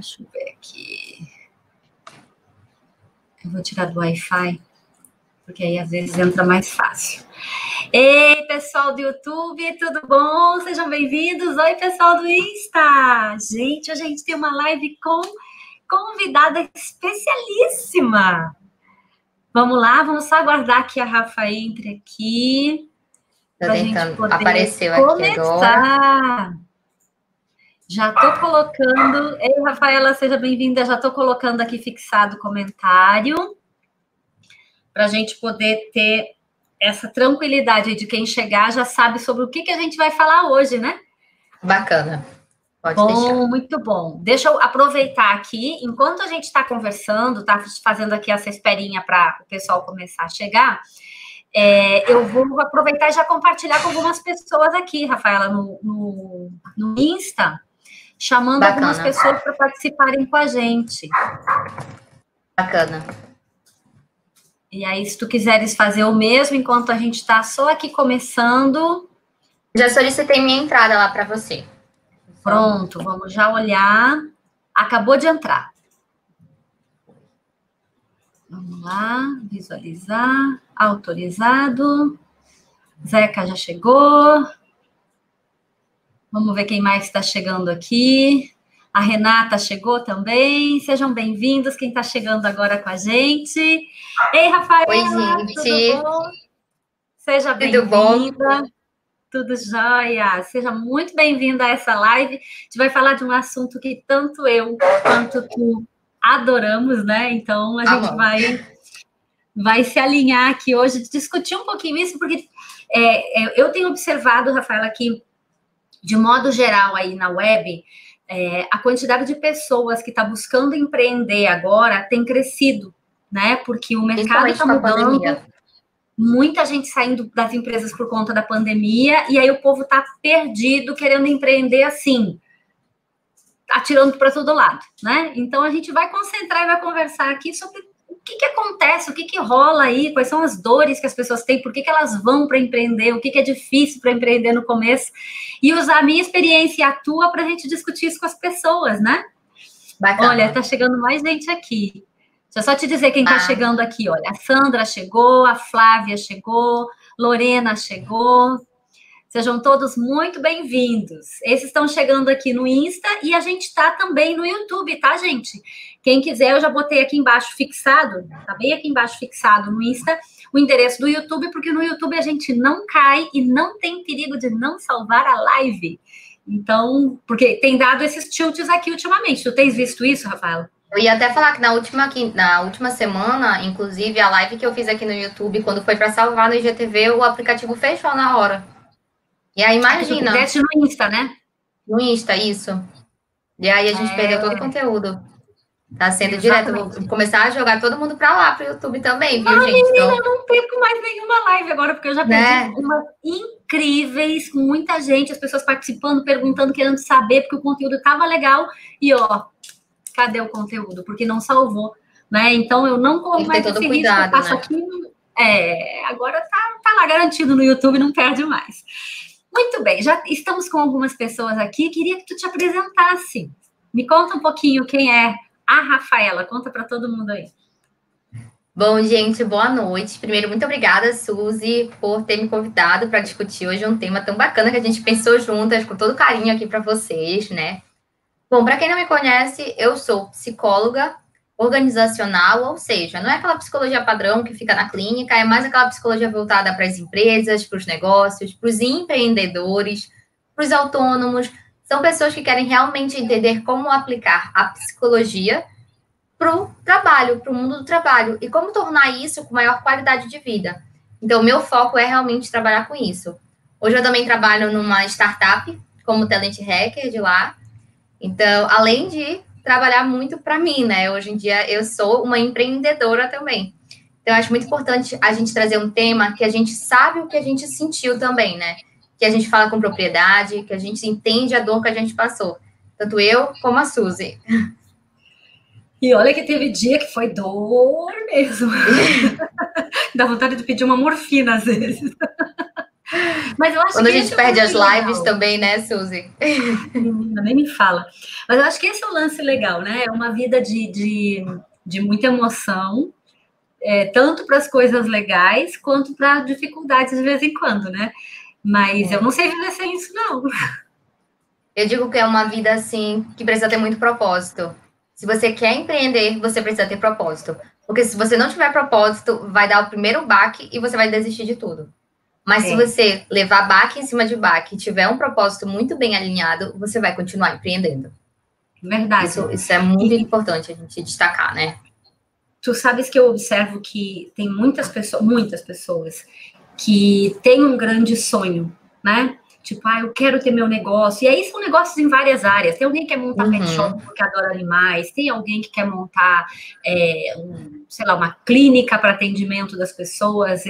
Deixa eu ver aqui. Eu vou tirar do Wi-Fi, porque aí às vezes entra mais fácil. Ei, pessoal do YouTube, tudo bom? Sejam bem-vindos. Oi, pessoal do Insta. Gente, hoje a gente tem uma live com convidada especialíssima. Vamos lá, vamos só aguardar que a Rafa entre aqui. Pra gente poder apareceu aqui agora. Já estou colocando... Ei, Rafaela, seja bem-vinda. Já estou colocando aqui fixado o comentário para a gente poder ter essa tranquilidade de quem chegar já sabe sobre o que a gente vai falar hoje, né? Bacana. Pode deixar. Muito bom. Deixa eu aproveitar aqui, enquanto a gente está conversando, está fazendo aqui essa esperinha para o pessoal começar a chegar, eu vou aproveitar e já compartilhar com algumas pessoas aqui, Rafaela, no Insta, chamando Bacana. Algumas pessoas para participarem com a gente. Bacana. E aí, se tu quiseres fazer o mesmo, enquanto a gente está só aqui começando... Já solicitei minha entrada lá para você. Pronto, vamos já olhar. Acabou de entrar. Vamos lá, visualizar, autorizado. Zeca já chegou. Vamos ver quem mais está chegando aqui. A Renata chegou também. Sejam bem-vindos, quem está chegando agora com a gente. Ei, Rafaela, oi, gente. Tudo bom? Seja bem-vinda. Tudo jóia. Seja muito bem-vinda a essa live. A gente vai falar de um assunto que tanto eu quanto tu adoramos, né? Então, a gente vai se alinhar aqui hoje, discutir um pouquinho isso, porque eu tenho observado, Rafaela, que, de modo geral, aí na web, a quantidade de pessoas que está buscando empreender agora tem crescido, né? Porque o mercado está mudando. Muita gente saindo das empresas por conta da pandemia, e aí o povo está perdido, querendo empreender assim, atirando para todo lado, né? Então, a gente vai concentrar e vai conversar aqui sobre o que acontece, o que rola aí, quais são as dores que as pessoas têm, por que elas vão para empreender, o que é difícil para empreender no começo, e usar a minha experiência e a tua para a gente discutir isso com as pessoas, né? Bacana. Olha, tá chegando mais gente aqui. Deixa eu só te dizer quem está chegando aqui, olha. A Sandra chegou, a Flávia chegou, Lorena chegou. Sejam todos muito bem-vindos. Esses estão chegando aqui no Insta e a gente está também no YouTube, tá, gente? Quem quiser, eu já botei aqui embaixo fixado, tá bem aqui embaixo fixado no Insta, o endereço do YouTube, porque no YouTube a gente não cai e não tem perigo de não salvar a live. Então, porque tem dado esses tilts aqui ultimamente. Tu tens visto isso, Rafaela? Eu ia até falar que na última semana, inclusive, a live que eu fiz aqui no YouTube, quando foi para salvar no IGTV, o aplicativo fechou na hora. E aí, imagina. Tu fizeste no Insta, né? No Insta, isso. E aí a gente perdeu todo o conteúdo. Tá sendo direto. Eu vou começar a jogar todo mundo para lá, pro YouTube também, viu, gente? Menina, eu não perco mais nenhuma live agora, porque eu já perdi umas incríveis, com muita gente, as pessoas participando, perguntando, querendo saber, porque o conteúdo tava legal. E, ó, cadê o conteúdo? Porque não salvou, né? Então, eu não corro mais esse risco, eu passo aqui. Agora tá lá garantido no YouTube, não perde mais. Muito bem, já estamos com algumas pessoas aqui. Queria que tu te apresentasse. Me conta um pouquinho quem é a Rafaela. Conta para todo mundo aí. Bom, gente, boa noite. Primeiro, muito obrigada, Suzy, por ter me convidado para discutir hoje um tema tão bacana que a gente pensou juntas, com todo carinho aqui para vocês, né? Bom, para quem não me conhece, eu sou psicóloga organizacional, ou seja, não é aquela psicologia padrão que fica na clínica, é mais aquela psicologia voltada para as empresas, para os negócios, para os empreendedores, para os autônomos. São pessoas que querem realmente entender como aplicar a psicologia para o trabalho, para o mundo do trabalho, e como tornar isso com maior qualidade de vida. Então, o meu foco é realmente trabalhar com isso. Hoje eu também trabalho numa startup, como Talent Hacker de lá. Então, além de trabalhar muito para mim, né? Hoje em dia eu sou uma empreendedora também. Então, eu acho muito importante a gente trazer um tema que a gente sabe o que a gente sentiu também, né? Que a gente fala com propriedade, que a gente entende a dor que a gente passou. Tanto eu como a Suzy. E olha que teve dia que foi dor mesmo. Dá vontade de pedir uma morfina às vezes. Mas eu acho Quando que a gente perde as lives também, né, Suzy? Nem me fala. Mas eu acho que esse é o lance legal, né? É uma vida de muita emoção, tanto para as coisas legais quanto para dificuldades de vez em quando, né? Mas eu não sei viver sem isso, não. Eu digo que é uma vida, assim, que precisa ter muito propósito. Se você quer empreender, você precisa ter propósito. Porque se você não tiver propósito, vai dar o primeiro baque e você vai desistir de tudo. Mas se você levar baque em cima de baque e tiver um propósito muito bem alinhado, você vai continuar empreendendo. Verdade. Isso é muito importante a gente destacar, né? Tu sabes que eu observo que tem muitas pessoas que têm um grande sonho, né? Tipo, eu quero ter meu negócio. E aí são negócios em várias áreas. Tem alguém que quer montar pet shop porque adora animais. Tem alguém que quer montar, sei lá, uma clínica para atendimento das pessoas,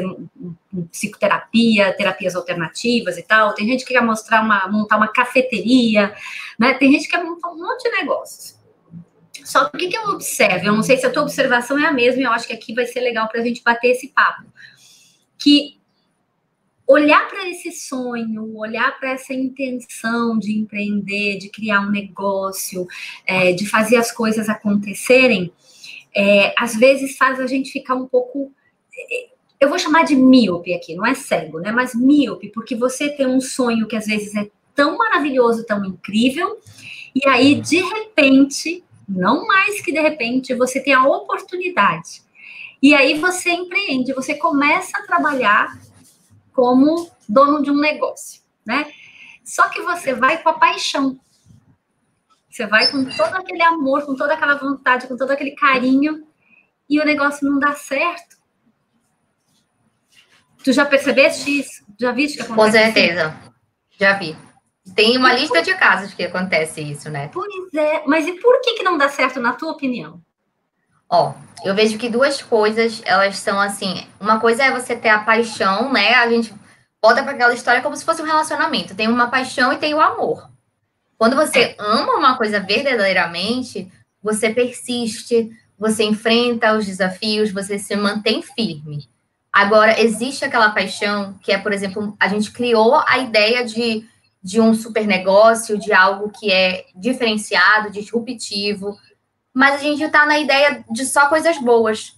psicoterapia, terapias alternativas e tal. Tem gente que quer montar uma cafeteria, né? Tem gente que quer montar um monte de negócios. Só que o que eu observo? Eu não sei se a tua observação é a mesma, e eu acho que aqui vai ser legal para a gente bater esse papo. Que olhar para esse sonho, olhar para essa intenção de empreender, de criar um negócio, de fazer as coisas acontecerem, às vezes faz a gente ficar um pouco... Eu vou chamar de míope aqui, não é cego, né? Mas míope, porque você tem um sonho que às vezes é tão maravilhoso, tão incrível, e aí, de repente... Não mais que de repente você tem a oportunidade. E aí você empreende, você começa a trabalhar como dono de um negócio, né? Só que você vai com a paixão. Você vai com todo aquele amor, com toda aquela vontade, com todo aquele carinho, e o negócio não dá certo. Tu já percebeste isso? Já viste que acontece? Com certeza. Assim? Já vi. Tem uma lista de casos que acontece isso, né? Pois é, mas e por que não dá certo, na tua opinião? Eu vejo que duas coisas, elas são assim, uma coisa é você ter a paixão, né? A gente volta para aquela história como se fosse um relacionamento. Tem uma paixão e tem o amor. Quando você ama uma coisa verdadeiramente, você persiste, você enfrenta os desafios, você se mantém firme. Agora, existe aquela paixão que é, por exemplo, a gente criou a ideia de um super negócio, de algo que é diferenciado, disruptivo, mas a gente está na ideia de só coisas boas.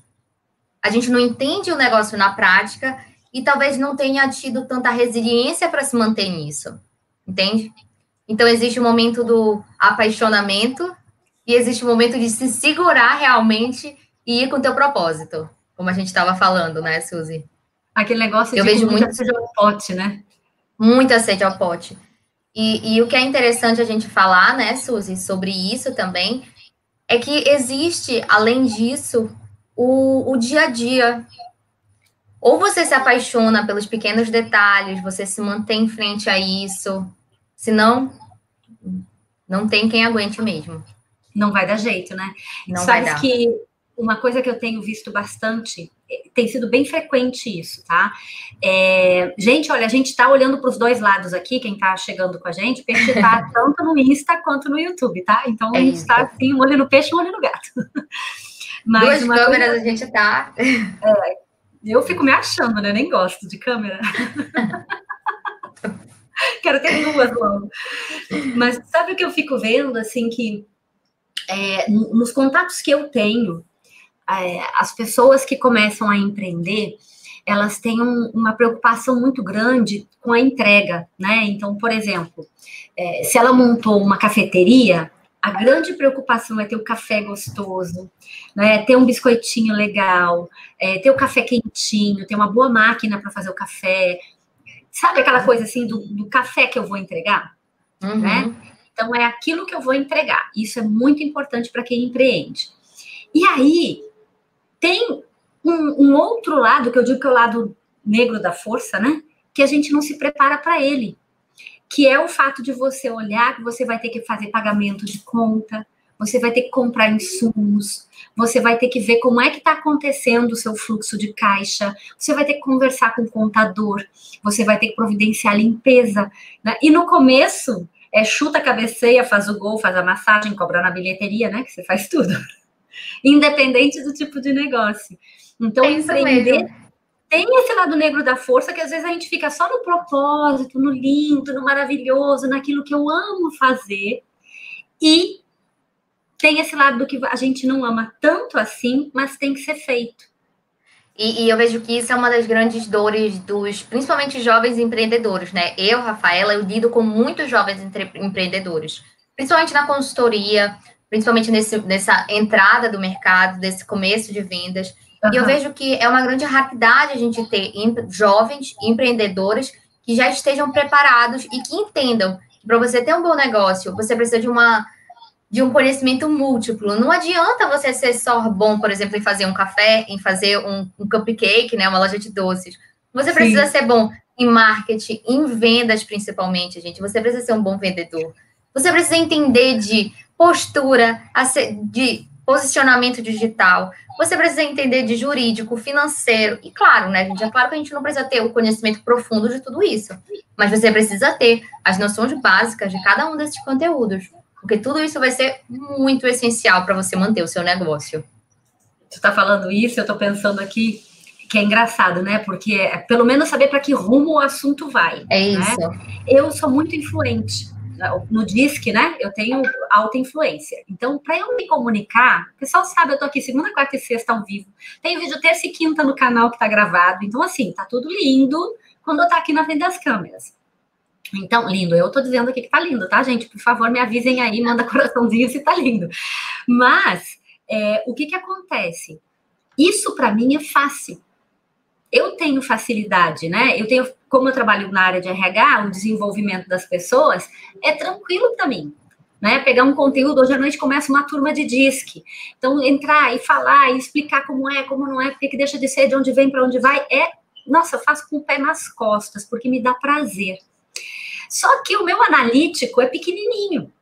A gente não entende o negócio na prática e talvez não tenha tido tanta resiliência para se manter nisso, entende? Então, existe o momento do apaixonamento e existe o momento de se segurar realmente e ir com o teu propósito, como a gente estava falando, né, Suzy? Aquele negócio de vejo muita sede ao pote, né? Muita sede ao pote. E o que é interessante a gente falar, né, Suzy, sobre isso também, é que existe, além disso, o dia a dia. Ou você se apaixona pelos pequenos detalhes, você se mantém em frente a isso, senão não tem quem aguente mesmo. Não vai dar jeito, né? Não vai dar. Que uma coisa que eu tenho visto bastante, tem sido bem frequente isso, tá? Gente, olha, a gente tá olhando para os dois lados aqui, quem tá chegando com a gente, o peixe tá tanto no Insta quanto no YouTube, tá? Então a gente tá assim, um olho no peixe e um olho no gato. Mas duas câmeras coisa... a gente tá. Eu fico me achando, né? Nem gosto de câmera. Quero ter duas logo. Mas sabe o que eu fico vendo, assim, que nos contatos que eu tenho, as pessoas que começam a empreender, elas têm uma preocupação muito grande com a entrega, né? Então, por exemplo, se ela montou uma cafeteria, a grande preocupação é ter o café gostoso, né? Ter um biscoitinho legal, ter o café quentinho, ter uma boa máquina para fazer o café. Sabe aquela coisa assim do café que eu vou entregar? Uhum. Né? Então, é aquilo que eu vou entregar. Isso é muito importante para quem empreende. E aí, tem um outro lado, que eu digo que é o lado negro da força, né? Que a gente não se prepara para ele. Que é o fato de você olhar que você vai ter que fazer pagamento de conta, você vai ter que comprar insumos, você vai ter que ver como é que está acontecendo o seu fluxo de caixa, você vai ter que conversar com o contador, você vai ter que providenciar a limpeza, né? E no começo, chuta, cabeceia, faz o gol, faz a massagem, cobra na bilheteria, né? Que você faz tudo. Independente do tipo de negócio. Então, empreender tem esse lado negro da força que às vezes a gente fica só no propósito, no lindo, no maravilhoso, naquilo que eu amo fazer. E tem esse lado do que a gente não ama tanto assim, mas tem que ser feito. E eu vejo que isso é uma das grandes dores dos, principalmente jovens empreendedores, né? Eu, Rafaela, eu lido com muitos jovens empreendedores, principalmente na consultoria, principalmente nessa entrada do mercado, desse começo de vendas. E eu vejo que é uma grande raridade a gente ter jovens empreendedores que já estejam preparados e que entendam que para você ter um bom negócio, você precisa de um conhecimento múltiplo. Não adianta você ser só bom, por exemplo, em fazer um café, em fazer um cupcake, né, uma loja de doces. Você precisa ser bom em marketing, em vendas principalmente, gente. Você precisa ser um bom vendedor. Você precisa entender de postura, de posicionamento digital. Você precisa entender de jurídico, financeiro. E claro, né, gente? É claro que a gente não precisa ter o conhecimento profundo de tudo isso. Mas você precisa ter as noções básicas de cada um desses conteúdos. Porque tudo isso vai ser muito essencial para você manter o seu negócio. Tu está falando isso, eu estou pensando aqui que é engraçado, né? Porque é pelo menos saber para que rumo o assunto vai. É isso. Né? Eu sou muito influente. No DISC, né? Eu tenho alta influência. Então, para eu me comunicar, o pessoal sabe, eu tô aqui segunda, quarta e sexta ao vivo. Tem vídeo terça e quinta no canal que tá gravado. Então, assim, tá tudo lindo quando eu tô aqui na frente das câmeras. Então, lindo. Eu tô dizendo aqui que tá lindo, tá, gente? Por favor, me avisem aí, manda coraçãozinho se tá lindo. Mas, o que acontece? Isso, para mim, é fácil. Eu tenho facilidade, né? Como eu trabalho na área de RH, o desenvolvimento das pessoas é tranquilo para mim, né? Pegar um conteúdo, hoje à noite começa uma turma de DISC. Então, entrar e falar e explicar como é, como não é, porque que deixa de ser, de onde vem, para onde vai, nossa, eu faço com o pé nas costas, porque me dá prazer. Só que o meu analítico é pequenininho,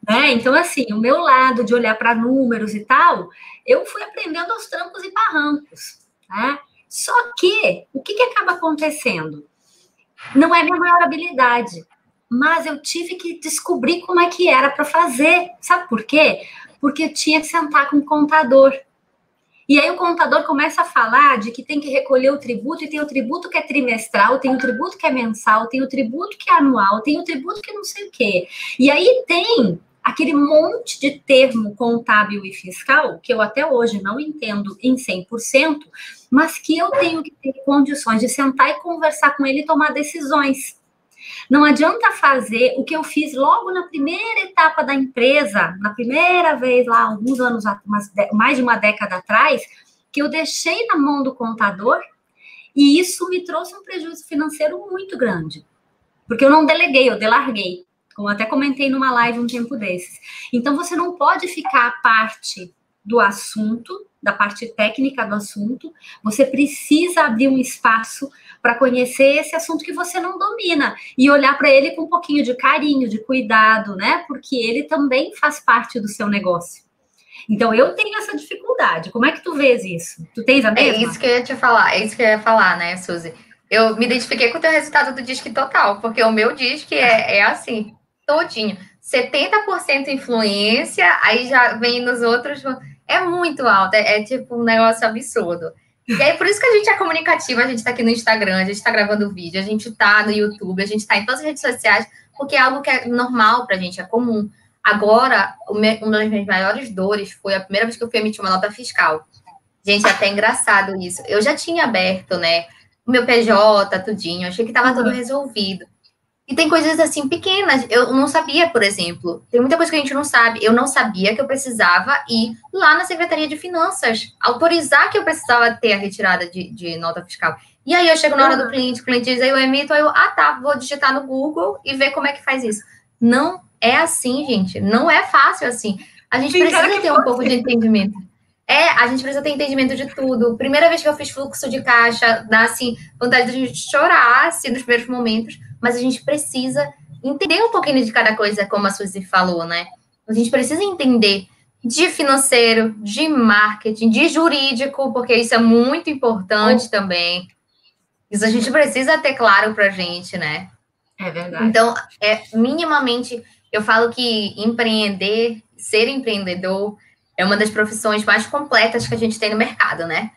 né? Então, assim, o meu lado de olhar para números e tal, eu fui aprendendo aos trancos e barrancos, né? Só que, o que acaba acontecendo? Não é minha maior habilidade, mas eu tive que descobrir como é que era para fazer. Sabe por quê? Porque eu tinha que sentar com o contador. E aí o contador começa a falar de que tem que recolher o tributo, e tem o tributo que é trimestral, tem o tributo que é mensal, tem o tributo que é anual, tem o tributo que não sei o quê. E aí tem aquele monte de termo contábil e fiscal, que eu até hoje não entendo em 100%, mas que eu tenho que ter condições de sentar e conversar com ele e tomar decisões. Não adianta fazer o que eu fiz logo na primeira etapa da empresa, na primeira vez lá, alguns anos, mais de uma década atrás, que eu deixei na mão do contador e isso me trouxe um prejuízo financeiro muito grande. Porque eu não deleguei, eu delarguei. Como até comentei numa live um tempo desses. Então, você não pode ficar à parte do assunto, da parte técnica do assunto, você precisa abrir um espaço para conhecer esse assunto que você não domina e olhar para ele com um pouquinho de carinho, de cuidado, né? Porque ele também faz parte do seu negócio. Então, eu tenho essa dificuldade. Como é que tu vês isso? Tu tens a mesma? É isso que eu ia falar, né, Suzy? Eu me identifiquei com o teu resultado do DISC total, porque o meu DISC é assim, todinho. 70% influência, aí já vem nos outros... É muito alto, é tipo um negócio absurdo. E aí, por isso que a gente é comunicativa, a gente tá aqui no Instagram, a gente tá gravando vídeo, a gente tá no YouTube, a gente tá em todas as redes sociais, porque é algo que é normal pra gente, é comum. Agora, uma das minhas maiores dores foi a primeira vez que eu fui emitir uma nota fiscal. Gente, é até engraçado isso. Eu já tinha aberto, né, o meu PJ, tudinho, achei que tava tudo resolvido. E tem coisas assim pequenas. Eu não sabia, por exemplo. Tem muita coisa que a gente não sabe. Eu não sabia que eu precisava ir lá na Secretaria de Finanças, autorizar que eu precisava ter a retirada de nota fiscal. E aí eu chego na hora do cliente, o cliente diz, aí eu emito, aí eu, tá, vou digitar no Google e ver como é que faz isso. Não é assim, gente. Não é fácil assim. A gente precisa ter um pouco de entendimento. A gente precisa ter entendimento de tudo. Primeira vez que eu fiz fluxo de caixa, dá, assim, vontade de a gente chorar, assim, nos primeiros momentos. Mas a gente precisa entender um pouquinho de cada coisa, como a Suzy falou, né? A gente precisa entender de financeiro, de marketing, de jurídico, porque isso é muito importante também. Isso a gente precisa ter claro pra gente, né? É verdade. Então, minimamente, eu falo que empreender, ser empreendedor, é uma das profissões mais completas que a gente tem no mercado, né?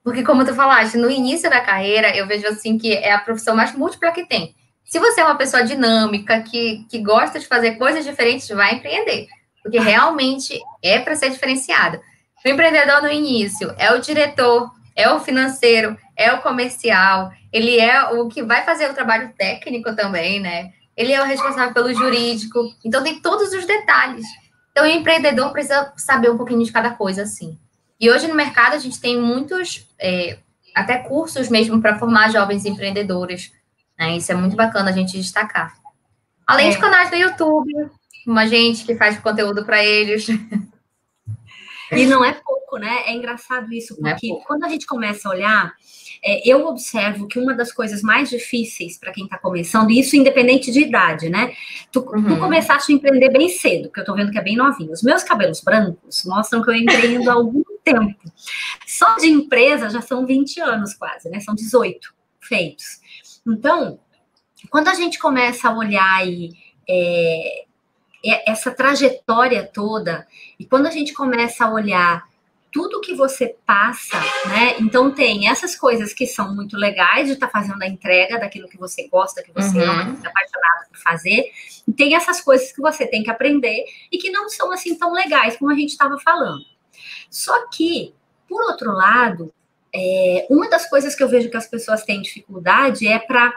Porque, como tu falaste, no início da carreira, eu vejo assim que é a profissão mais múltipla que tem. Se você é uma pessoa dinâmica, que gosta de fazer coisas diferentes, vai empreender. Porque realmente é para ser diferenciado. O empreendedor no início é o diretor, é o financeiro, é o comercial, ele é o que vai fazer o trabalho técnico também, né? Ele é o responsável pelo jurídico. Então, tem todos os detalhes. Então, o empreendedor precisa saber um pouquinho de cada coisa, assim. E hoje no mercado a gente tem muitos, até cursos mesmo para formar jovens empreendedores, né? Isso é muito bacana a gente destacar. Além de canais do YouTube, uma gente que faz conteúdo para eles. E não é pouco, né? É engraçado isso, porque quando a gente começa a olhar, eu observo que uma das coisas mais difíceis para quem está começando, e isso independente de idade, né? Tu começaste a empreender bem cedo, porque eu estou vendo que é bem novinho. Os meus cabelos brancos mostram que eu empreendo há algum tempo. Só de empresa já são 20 anos quase, né? São 18 feitos. Então, quando a gente começa a olhar essa trajetória toda, e quando a gente começa a olhar tudo que você passa, né? Então tem essas coisas que são muito legais de estar fazendo a entrega daquilo que você gosta, que você ama, que você é apaixonado por fazer, e tem essas coisas que você tem que aprender e que não são assim tão legais como a gente estava falando. Só que, por outro lado, uma das coisas que eu vejo que as pessoas têm dificuldade é para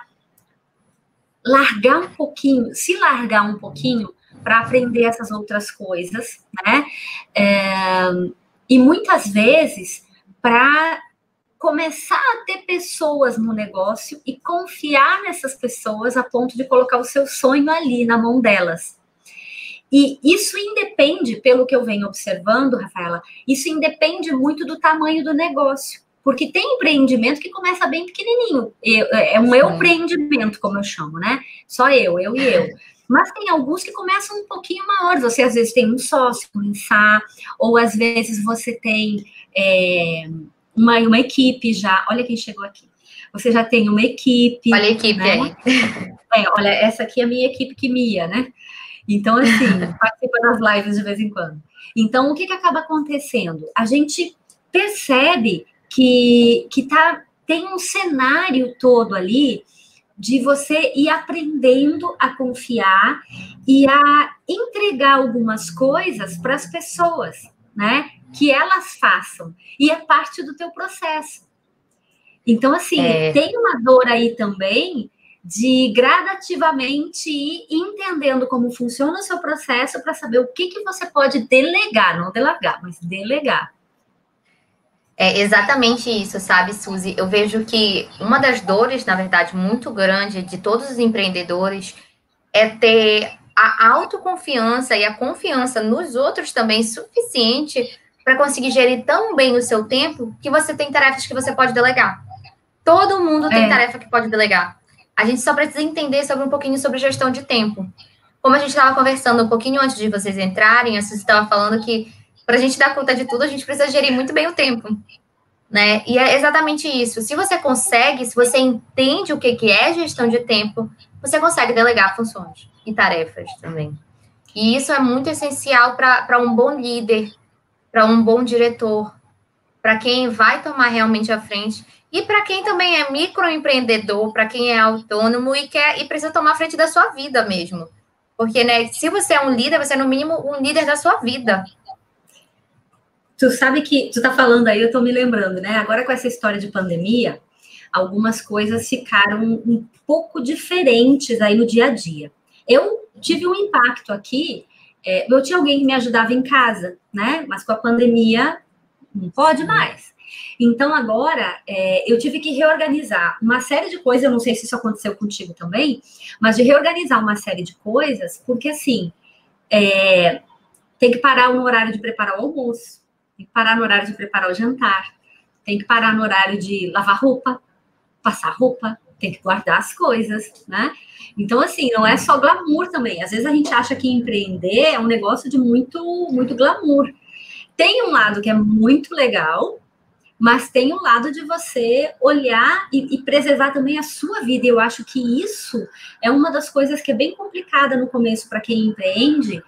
largar um pouquinho, se largar um pouquinho para aprender essas outras coisas, né? E muitas vezes para começar a ter pessoas no negócio e confiar nessas pessoas a ponto de colocar o seu sonho ali na mão delas. E isso independe, pelo que eu venho observando, Rafaela, isso independe muito do tamanho do negócio. Porque tem empreendimento que começa bem pequenininho. É um empreendimento, como eu chamo, né? Só eu e eu. Mas tem alguns que começam um pouquinho maiores. Você, às vezes, tem um sócio, um SA, ou, às vezes, você tem uma equipe já. Olha quem chegou aqui. Você já tem uma equipe. Olha a equipe, né? Aí. Olha, essa aqui é a minha equipe que Mia, né? Então, assim, participa das lives de vez em quando. Então, o que acaba acontecendo? A gente percebe que tem um cenário todo ali de você ir aprendendo a confiar e a entregar algumas coisas para as pessoas, né? Que elas façam. E é parte do teu processo. Então, assim, tem uma dor aí também de gradativamente ir entendendo como funciona o seu processo para saber o que você pode delegar, não delegar, mas delegar. É exatamente isso, sabe, Suzy? Eu vejo que uma das dores, na verdade, muito grande de todos os empreendedores é ter a autoconfiança e a confiança nos outros também suficiente para conseguir gerir tão bem o seu tempo que você tem tarefas que você pode delegar. Todo mundo tem tarefa que pode delegar. A gente só precisa entender sobre um pouquinho sobre gestão de tempo. Como a gente estava conversando um pouquinho antes de vocês entrarem, a Suzy estava falando que para a gente dar conta de tudo, a gente precisa gerir muito bem o tempo, né? E é exatamente isso. Se você consegue, se você entende o que é gestão de tempo, você consegue delegar funções e tarefas também. E isso é muito essencial para um bom líder, para um bom diretor, para quem vai tomar realmente a frente e para quem também é microempreendedor, para quem é autônomo e precisa tomar a frente da sua vida mesmo. Porque, né, se você é um líder, você é no mínimo um líder da sua vida. Tu sabe que tu tá falando aí, eu tô me lembrando, né? Agora com essa história de pandemia, algumas coisas ficaram um pouco diferentes aí no dia a dia. Eu tive um impacto aqui, eu tinha alguém que me ajudava em casa, né? Mas com a pandemia não pode mais. Então agora eu tive que reorganizar uma série de coisas, eu não sei se isso aconteceu contigo também, mas de reorganizar uma série de coisas, porque assim, tem que parar no horário de preparar o almoço, tem que parar no horário de preparar o jantar, tem que parar no horário de lavar roupa, passar roupa, tem que guardar as coisas, né? Então, assim, não é só glamour também. Às vezes a gente acha que empreender é um negócio de muito, muito glamour. Tem um lado que é muito legal, mas tem um lado de você olhar e preservar também a sua vida. E eu acho que isso é uma das coisas que é bem complicada no começo para quem empreende,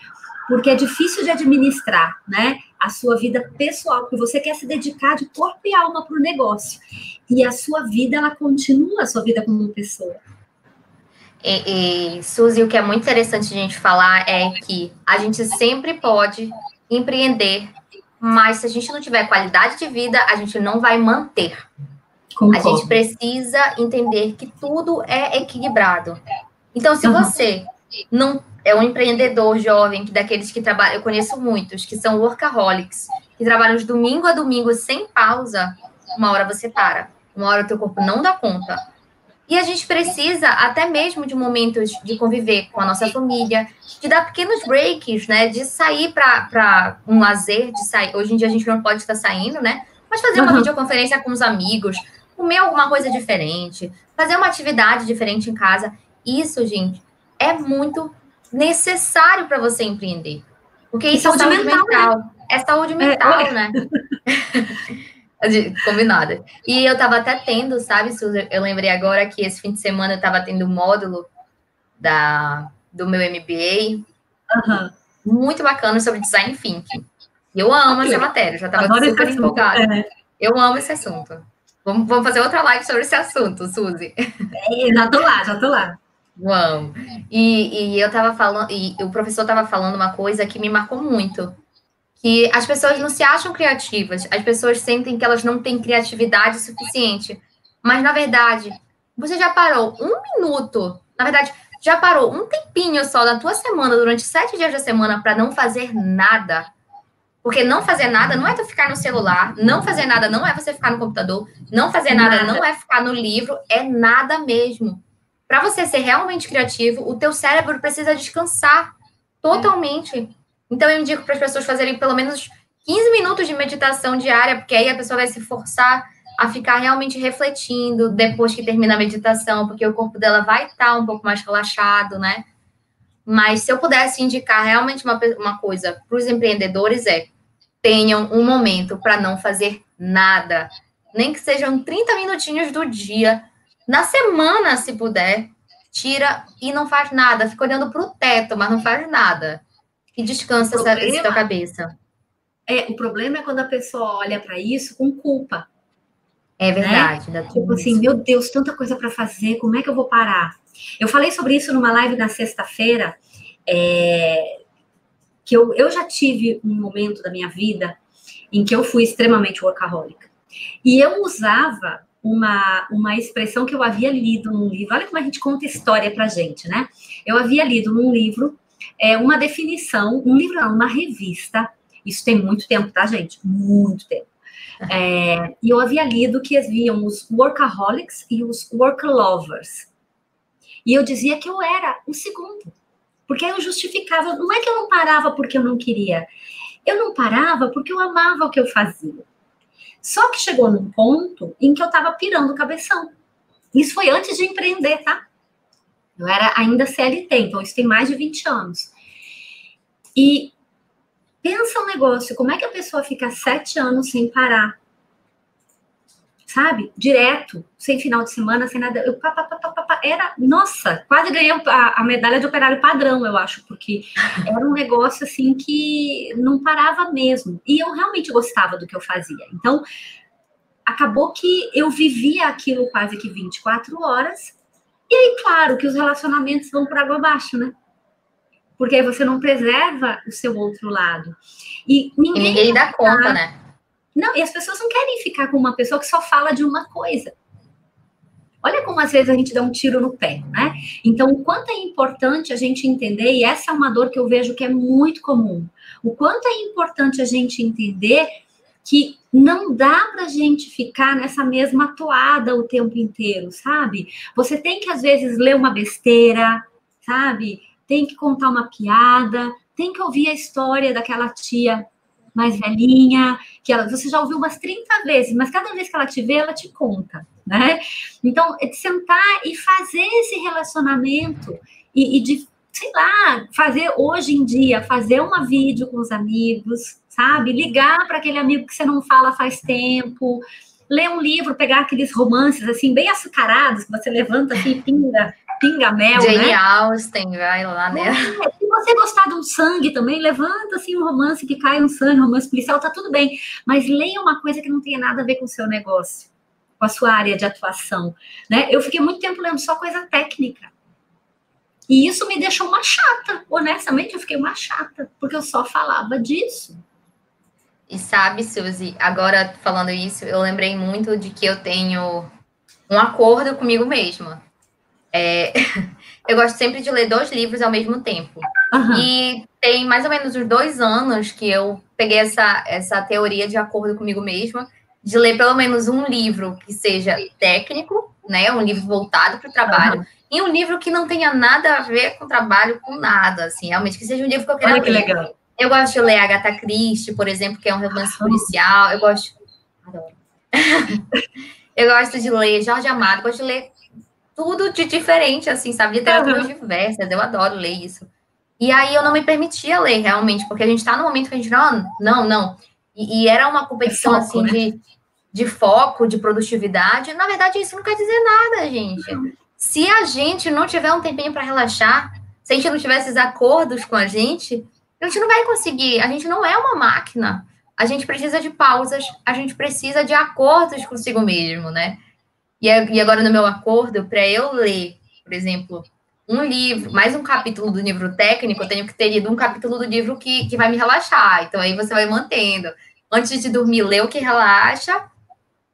porque é difícil de administrar, né? a sua vida pessoal, porque você quer se dedicar de corpo e alma para o negócio. E a sua vida, ela continua a sua vida como pessoa. Suzy, o que é muito interessante a gente falar é que a gente sempre pode empreender, mas se a gente não tiver qualidade de vida, a gente não vai manter. Concordo. A gente precisa entender que tudo é equilibrado. Então, se você não é um empreendedor jovem, daqueles que trabalham, eu conheço muitos, que são workaholics, que trabalham de domingo a domingo sem pausa, uma hora você para, uma hora o teu corpo não dá conta. E a gente precisa até mesmo de momentos de conviver com a nossa família, de dar pequenos breaks, né? De sair para um lazer, de sair. Hoje em dia a gente não pode estar saindo, né? Mas fazer uma videoconferência com os amigos, comer alguma coisa diferente, fazer uma atividade diferente em casa. Isso, gente, é muito necessário para você empreender. Porque isso é saúde mental. Né? É saúde mental, né? Combinada. E eu tava até tendo, sabe, Suzy? Eu lembrei agora que esse fim de semana eu tava tendo um módulo do meu MBA muito bacana sobre design thinking. E eu amo essa matéria, já tava super empolgada. Eu amo esse assunto. Vamos fazer outra live sobre esse assunto, Suzy. Já tô lá. Vamos. E eu tava falando, e o professor tava falando uma coisa que me marcou muito. Que as pessoas não se acham criativas, as pessoas sentem que elas não têm criatividade suficiente. Mas, na verdade, você já parou um minuto, na verdade, já parou um tempinho só na tua semana, durante 7 dias da semana, para não fazer nada. Porque não fazer nada não é tu ficar no celular, não fazer nada não é você ficar no computador, não fazer nada não é ficar no livro, é nada mesmo. Para você ser realmente criativo, o teu cérebro precisa descansar totalmente. Então, eu indico para as pessoas fazerem pelo menos 15 minutos de meditação diária, porque aí a pessoa vai se forçar a ficar realmente refletindo depois que termina a meditação, porque o corpo dela vai estar um pouco mais relaxado, né? Mas se eu pudesse indicar realmente uma coisa para os empreendedores tenham um momento para não fazer nada, nem que sejam 30 minutinhos do dia, na semana, se puder, tira e não faz nada, fica olhando para o teto, mas não faz nada. E descansa essa cabeça. O problema é quando a pessoa olha para isso com culpa. É verdade. Né? Tipo assim, meu Deus, tanta coisa para fazer, como é que eu vou parar? Eu falei sobre isso numa live na sexta-feira, que eu já tive um momento da minha vida em que eu fui extremamente workaholic. E eu usava uma expressão que eu havia lido num livro. Olha como a gente conta história pra gente, né? Eu havia lido num livro uma definição, um livro não, uma revista, isso tem muito tempo, tá, gente? Muito tempo. E eu havia lido que haviam os workaholics e os worklovers. E eu dizia que eu era o segundo, porque eu justificava, não é que eu não parava porque eu não queria, eu não parava porque eu amava o que eu fazia. Só que chegou num ponto em que eu tava pirando o cabeção. Isso foi antes de empreender, tá? Eu era ainda CLT, então isso tem mais de 20 anos. E pensa um negócio, como é que a pessoa fica 7 anos sem parar? Sabe? Direto, sem final de semana, sem nada. Nossa, quase ganhei a medalha de operário padrão, eu acho, porque era um negócio assim que não parava mesmo. E eu realmente gostava do que eu fazia. Então, acabou que eu vivia aquilo quase que 24 horas. E aí, claro, que os relacionamentos vão por água abaixo, né? Porque aí você não preserva o seu outro lado. E ninguém dá conta, né? Não, e as pessoas não querem ficar com uma pessoa que só fala de uma coisa. Olha como às vezes a gente dá um tiro no pé, né? Então, o quanto é importante a gente entender, e essa é uma dor que eu vejo que é muito comum, o quanto é importante a gente entender que não dá pra gente ficar nessa mesma toada o tempo inteiro, sabe? Você tem que, às vezes, ler uma besteira, sabe? Tem que contar uma piada, tem que ouvir a história daquela tia mais velhinha, que você já ouviu umas 30 vezes, mas cada vez que ela te vê, ela te conta, né? Então, é de sentar e fazer esse relacionamento e de, sei lá, fazer hoje em dia, fazer uma vídeo com os amigos, sabe? Ligar para aquele amigo que você não fala faz tempo, ler um livro, pegar aqueles romances, assim, bem açucarados, que você levanta assim e pinga pinga-mel, Jane né? Austen, vai lá, né? Se você gostar de um sangue também, levanta assim um romance que cai um sangue, romance policial, tá tudo bem. Mas leia uma coisa que não tenha nada a ver com o seu negócio, com a sua área de atuação, né? Eu fiquei muito tempo lendo só coisa técnica. E isso me deixou uma chata. Honestamente, eu fiquei uma chata, porque eu só falava disso. E sabe, Suzy, agora falando isso, eu lembrei muito de que eu tenho um acordo comigo mesma. Eu gosto sempre de ler 2 livros ao mesmo tempo. Uhum. E tem mais ou menos uns 2 anos que eu peguei essa teoria de acordo comigo mesma, de ler pelo menos um livro que seja técnico, né? Um livro voltado para o trabalho, e um livro que não tenha nada a ver com trabalho, com nada, assim, realmente, que seja um livro que eu queira ler. Olha que legal. Eu gosto de ler Agatha Christie, por exemplo, que é um romance policial. Eu gosto... Adoro. Eu gosto de ler Jorge Amado, gosto de ler tudo de diferente, assim, sabe? Literaturas diversas, eu adoro ler isso. E aí eu não me permitia ler, realmente, porque a gente tá no momento que a gente não. E era uma competição, foco, assim, né? de foco, de produtividade. Na verdade, isso não quer dizer nada, gente. Se a gente não tiver um tempinho para relaxar, se a gente não tiver esses acordos com a gente não vai conseguir. A gente não é uma máquina. A gente precisa de pausas, a gente precisa de acordos consigo mesmo, né? E agora, no meu acordo, para eu ler, por exemplo, um livro, mais um capítulo do livro técnico, eu tenho que ter lido um capítulo do livro que vai me relaxar. Então, aí você vai mantendo. Antes de dormir, lê o que relaxa.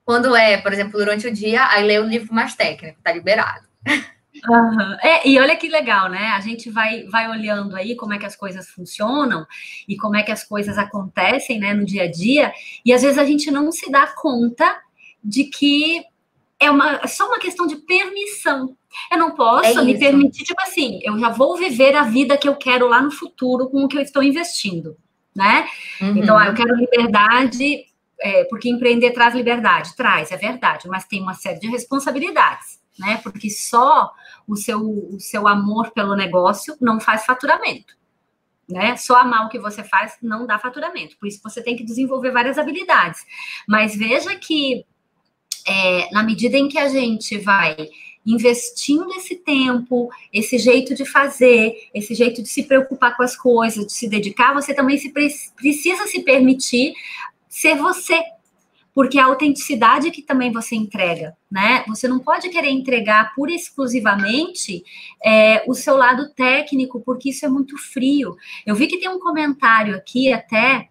Quando por exemplo, durante o dia, aí lê o livro mais técnico, tá liberado. Uhum. E olha que legal, né? A gente vai olhando aí como é que as coisas funcionam e como é que as coisas acontecem, né, no dia a dia, e às vezes a gente não se dá conta de que é só uma questão de permissão. Eu não posso me permitir, tipo assim, eu já vou viver a vida que eu quero lá no futuro com o que eu estou investindo, né? Uhum. Então, eu quero liberdade, porque empreender traz liberdade. Traz, é verdade, mas tem uma série de responsabilidades, né? Porque só o seu amor pelo negócio não faz faturamento, né? Só amar o que você faz não dá faturamento. Por isso, você tem que desenvolver várias habilidades. Mas veja que na medida em que a gente vai investindo esse tempo, esse jeito de fazer, esse jeito de se preocupar com as coisas, de se dedicar, você também precisa se permitir ser você, porque a autenticidade que também você entrega, né? Você não pode querer entregar pura e exclusivamente o seu lado técnico, porque isso é muito frio. Eu vi que tem um comentário aqui até,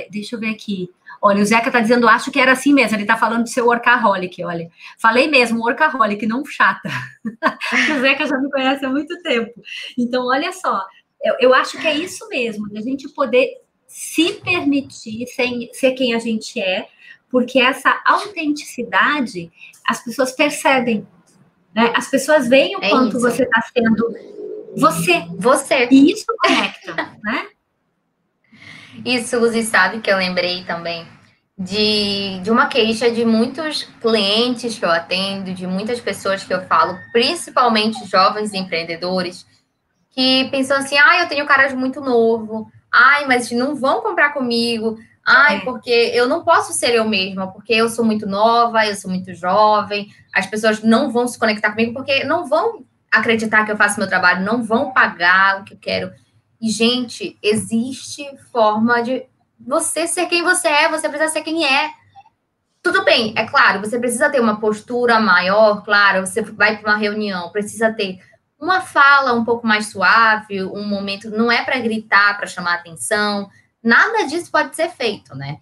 deixa eu ver aqui. Olha, o Zeca tá dizendo, acho que era assim mesmo, ele tá falando de ser workaholic, olha. Falei mesmo, workaholic, não chata. O Zeca já me conhece há muito tempo. Então, olha só, eu acho que é isso mesmo, de a gente poder se permitir ser quem a gente é, porque essa autenticidade, as pessoas percebem, né? As pessoas veem o quanto você tá sendo você. E isso conecta, né? E Suzy, sabe que eu lembrei também de uma queixa de muitos clientes que eu atendo, de muitas pessoas que eu falo, principalmente jovens empreendedores, que pensam assim, eu tenho cara de muito novo, mas não vão comprar comigo, porque eu não posso ser eu mesma, porque eu sou muito nova, eu sou muito jovem, as pessoas não vão se conectar comigo porque não vão acreditar que eu faço meu trabalho, não vão pagar o que eu quero. E, gente, existe forma de você ser quem você é, você precisa ser quem é. Tudo bem, é claro, você precisa ter uma postura maior, claro, você vai para uma reunião, precisa ter uma fala um pouco mais suave, um momento, não é para gritar, para chamar atenção, nada disso pode ser feito, né?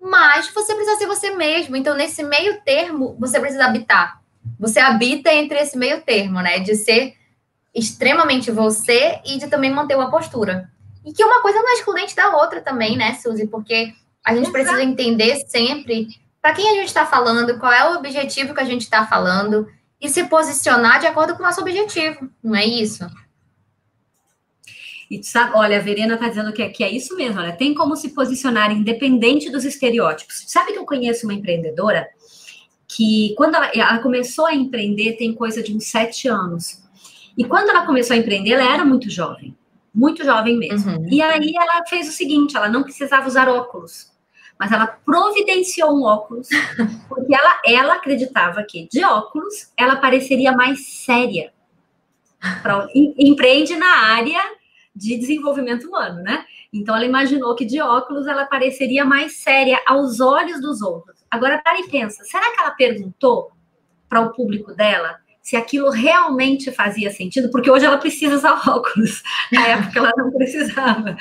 Mas você precisa ser você mesmo, então nesse meio termo, você precisa habitar. Você habita entre esse meio termo, né? De ser extremamente você e de também manter uma postura. E que uma coisa não é excludente da outra também, né, Suzy? Porque a gente precisa entender sempre para quem a gente está falando, qual é o objetivo que a gente está falando e se posicionar de acordo com o nosso objetivo, não é isso? E sabe, olha, a Verena está dizendo que é isso mesmo, olha, tem como se posicionar independente dos estereótipos. Sabe que eu conheço uma empreendedora que, quando ela começou a empreender, tem coisa de uns 7 anos. E quando ela começou a empreender, ela era muito jovem mesmo. Uhum. E aí ela fez o seguinte, ela não precisava usar óculos, mas ela providenciou um óculos, porque ela acreditava que de óculos ela pareceria mais séria. Empreende na área de desenvolvimento humano, né? Então ela imaginou que de óculos ela pareceria mais séria aos olhos dos outros. Agora, para e pensa, será que ela perguntou para o público dela se aquilo realmente fazia sentido? Porque hoje ela precisa usar óculos, na época ela não precisava.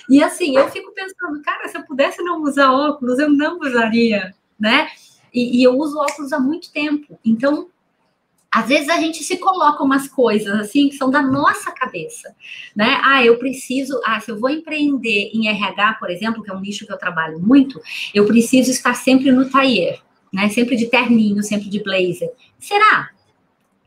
E assim, eu fico pensando, cara, se eu pudesse não usar óculos, eu não usaria, né? E eu uso óculos há muito tempo. Então, às vezes a gente se coloca umas coisas assim que são da nossa cabeça, né? Eu preciso, se eu vou empreender em RH, por exemplo, que é um nicho que eu trabalho muito, eu preciso estar sempre no tailleur, né? Sempre de terninho, sempre de blazer. Será?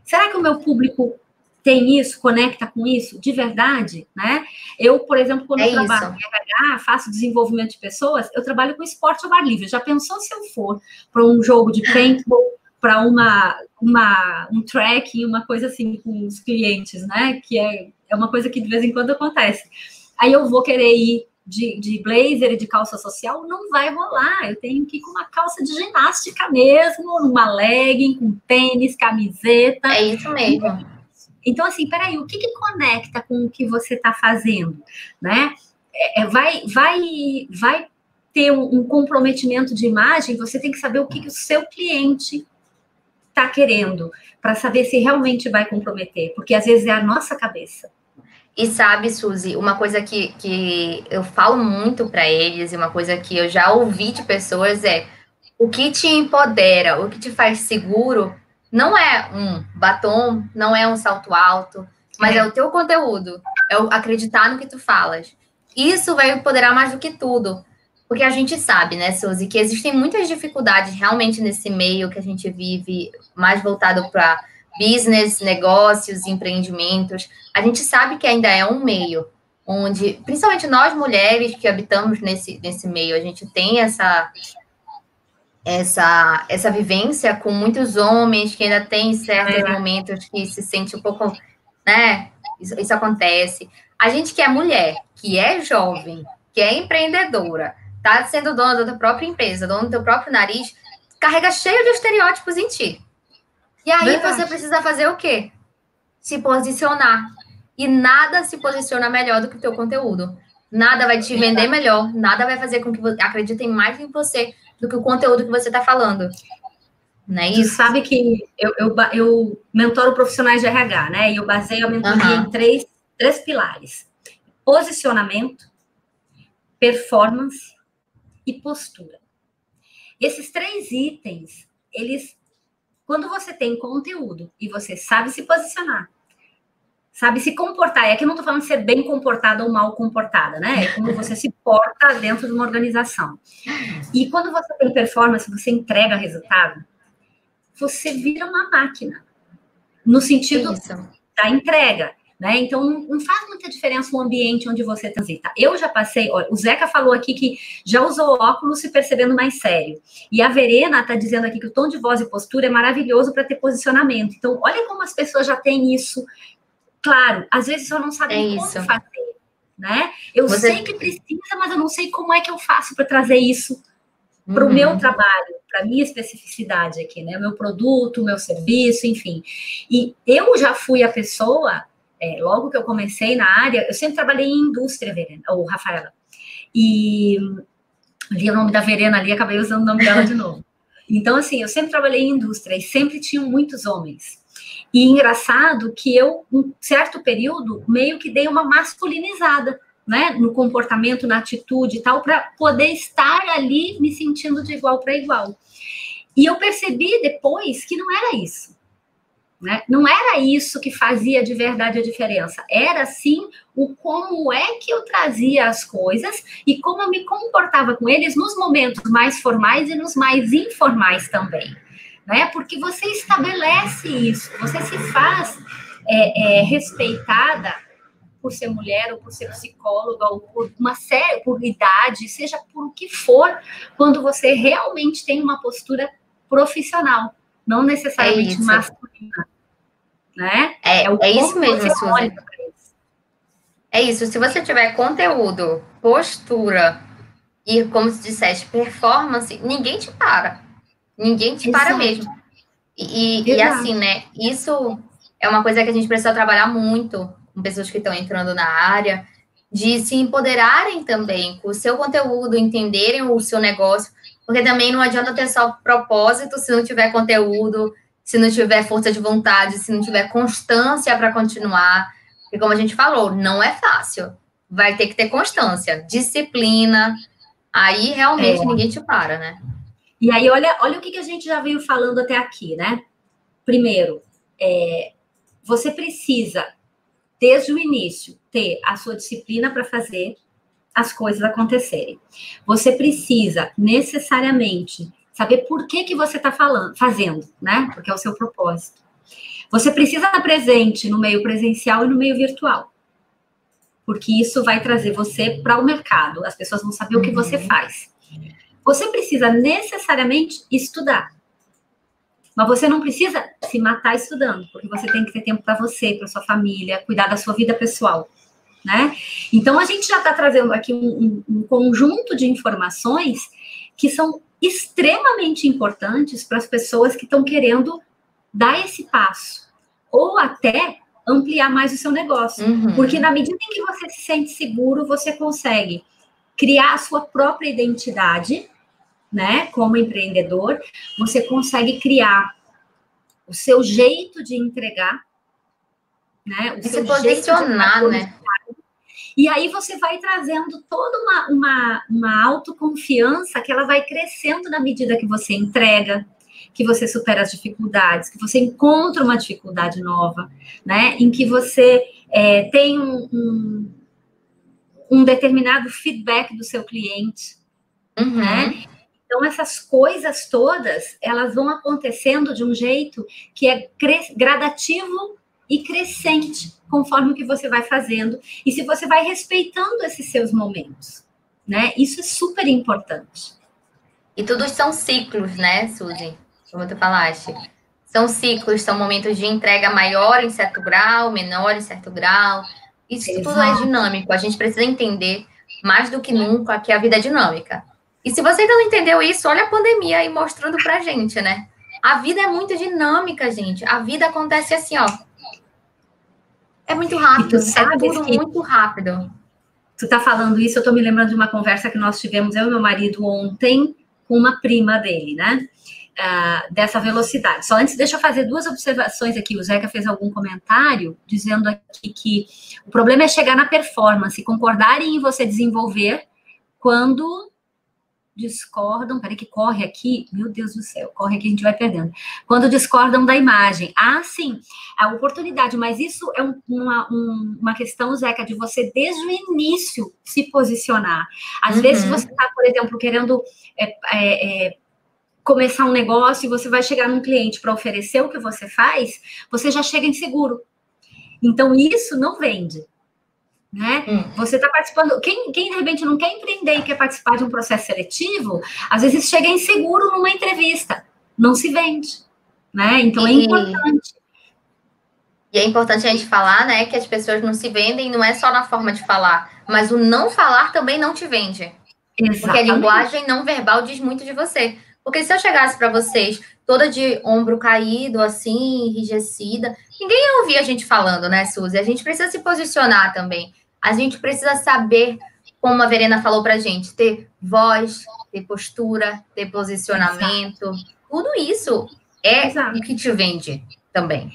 Será que o meu público tem isso, conecta com isso de verdade, né? Eu, por exemplo, quando eu trabalho em RH, faço desenvolvimento de pessoas, eu trabalho com esporte ao ar livre. Já pensou se eu for para um jogo de paintball, para um trekking, uma coisa assim com os clientes, né? Que é uma coisa que de vez em quando acontece. Aí eu vou querer ir de blazer e de calça social, não vai rolar. Eu tenho que ir com uma calça de ginástica mesmo, numa legging, com tênis, camiseta. É isso mesmo. Então, assim, peraí, o que conecta com o que você está fazendo, né? Vai ter um comprometimento de imagem, você tem que saber o que o seu cliente está querendo, para saber se realmente vai comprometer, porque às vezes é a nossa cabeça. E sabe, Suzy, uma coisa que eu falo muito para eles, e uma coisa que eu já ouvi de pessoas é: o que te empodera, o que te faz seguro, não é um batom, não é um salto alto, mas é o teu conteúdo, é o acreditar no que tu falas. Isso vai empoderar mais do que tudo. Porque a gente sabe, né, Suzy, que existem muitas dificuldades realmente nesse meio que a gente vive, mais voltado para business, negócios, empreendimentos. A gente sabe que ainda é um meio onde, principalmente nós mulheres que habitamos nesse meio, a gente tem essa vivência com muitos homens que ainda tem certos momentos que se sente um pouco, né? Isso acontece. A gente que é mulher, que é jovem, que é empreendedora, tá sendo dona da própria empresa, dona do teu próprio nariz, carrega cheio de estereótipos em ti. E aí você precisa fazer o quê? Se posicionar. E nada se posiciona melhor do que o teu conteúdo. Nada vai te vender melhor, nada vai fazer com que acreditem mais em você do que o conteúdo que você está falando. Não é isso? Tu sabe que eu mentoro profissionais de RH, né? E eu baseio a mentoria em três pilares: posicionamento, performance e postura. Esses 3 itens, quando você tem conteúdo e você sabe se posicionar, sabe se comportar, e aqui eu não estou falando de ser bem comportada ou mal comportada, né? É como você se porta dentro de uma organização. E quando você tem performance, você entrega resultado, você vira uma máquina, no sentido da entrega, né? Então, não faz muita diferença o ambiente onde você transita. Eu já passei, olha, o Zeca falou aqui que já usou óculos se percebendo mais sério. E a Verena está dizendo aqui que o tom de voz e postura é maravilhoso para ter posicionamento. Então, olha como as pessoas já têm isso. Claro, às vezes eu não sabem como fazer, né? Eu sei que precisa, mas eu não sei como é que eu faço para trazer isso para o meu trabalho, para a minha especificidade aqui, né? O meu produto, o meu serviço, enfim. E eu já fui a pessoa, logo que eu comecei na área, eu sempre trabalhei em indústria, Verena, ou Rafaela. E li o nome da Verena ali, acabei usando o nome dela de novo. Então, assim, eu sempre trabalhei em indústria e sempre tinham muitos homens. E engraçado que eu, um certo período, meio que dei uma masculinizada, né, no comportamento, na atitude e tal, para poder estar ali me sentindo de igual para igual. E eu percebi depois que não era isso, né? Não era isso que fazia de verdade a diferença. Era, sim, o como é que eu trazia as coisas e como eu me comportava com eles nos momentos mais formais e nos mais informais também. Né? Porque você estabelece isso, você se faz respeitada por ser mulher, ou por ser psicóloga, ou por idade, seja por o que for, quando você realmente tem uma postura profissional, não necessariamente masculina. Né? É isso mesmo, Suzy. É isso, se você tiver conteúdo, postura E como se disseste, performance, ninguém te para. Ninguém te para mesmo. E assim, né? Isso é uma coisa que a gente precisa trabalhar muito com pessoas que estão entrando na área, de se empoderarem também com o seu conteúdo, entenderem o seu negócio, porque também não adianta ter só propósito se não tiver conteúdo, se não tiver força de vontade, se não tiver constância para continuar. Porque, como a gente falou, não é fácil. Vai ter que ter constância, disciplina. Aí realmente ninguém te para, né? E aí, olha o que a gente já veio falando até aqui, né? Primeiro, você precisa, desde o início, ter a sua disciplina para fazer as coisas acontecerem. Você precisa, necessariamente, saber por que você está fazendo, né? Porque é o seu propósito. Você precisa estar presente no meio presencial e no meio virtual. Porque isso vai trazer você para o mercado. As pessoas vão saber o que você faz. Você precisa necessariamente estudar. Mas você não precisa se matar estudando, porque você tem que ter tempo para você, para sua família, cuidar da sua vida pessoal, né? Então, a gente já está trazendo aqui um conjunto de informações que são extremamente importantes para as pessoas que estão querendo dar esse passo, ou até ampliar mais o seu negócio. Porque na medida em que você se sente seguro, você consegue criar a sua própria identidade, né, como empreendedor, você consegue criar o seu jeito de entregar, né, o seu se posicionar, jeito de né? E aí você vai trazendo toda uma autoconfiança que ela vai crescendo na medida que você entrega, que você supera as dificuldades, que você encontra uma dificuldade nova, né, em que você tem um determinado feedback do seu cliente, né? Então, essas coisas todas, elas vão acontecendo de um jeito que é gradativo e crescente, conforme o que você vai fazendo, e se você vai respeitando esses seus momentos, né? Isso é super importante. E tudo são ciclos, né, Suzy? Como tu falaste. São ciclos, são momentos de entrega maior em certo grau, menor em certo grau. Isso tudo é dinâmico. A gente precisa entender, mais do que nunca, que a vida é dinâmica. E se você ainda não entendeu isso, olha a pandemia aí mostrando pra gente, né? A vida é muito dinâmica, gente. A vida acontece assim, ó. É muito rápido, é tudo muito rápido. Tu tá falando isso, eu tô me lembrando de uma conversa que nós tivemos, eu e meu marido, ontem, com uma prima dele, né? Dessa velocidade. Só antes, deixa eu fazer duas observações aqui. O Zeca fez algum comentário dizendo aqui que o problema é chegar na performance, concordarem em você desenvolver quando discordam, peraí que corre aqui, meu Deus do céu, corre aqui, a gente vai perdendo. Quando discordam da imagem. Sim, a oportunidade, mas isso é uma questão, Zeca, de você, desde o início, se posicionar. Às vezes você está, por exemplo, querendo começar um negócio e você vai chegar num cliente para oferecer o que você faz, você já chega inseguro. Então, isso não vende. Né? Você está participando. Quem de repente não quer empreender e quer participar de um processo seletivo, às vezes chega inseguro numa entrevista, não se vende, né? Então é importante. E é importante a gente falar, né, que as pessoas não se vendem, não é só na forma de falar, mas o não falar também não te vende. Exatamente. Porque a linguagem não verbal diz muito de você. Porque se eu chegasse para vocês toda de ombro caído, assim, enrijecida, ninguém ia ouvir a gente falando, né, Suzy? A gente precisa se posicionar também. A gente precisa saber, como a Verena falou pra gente, ter voz, ter postura, ter posicionamento. Tudo isso é o que te vende também.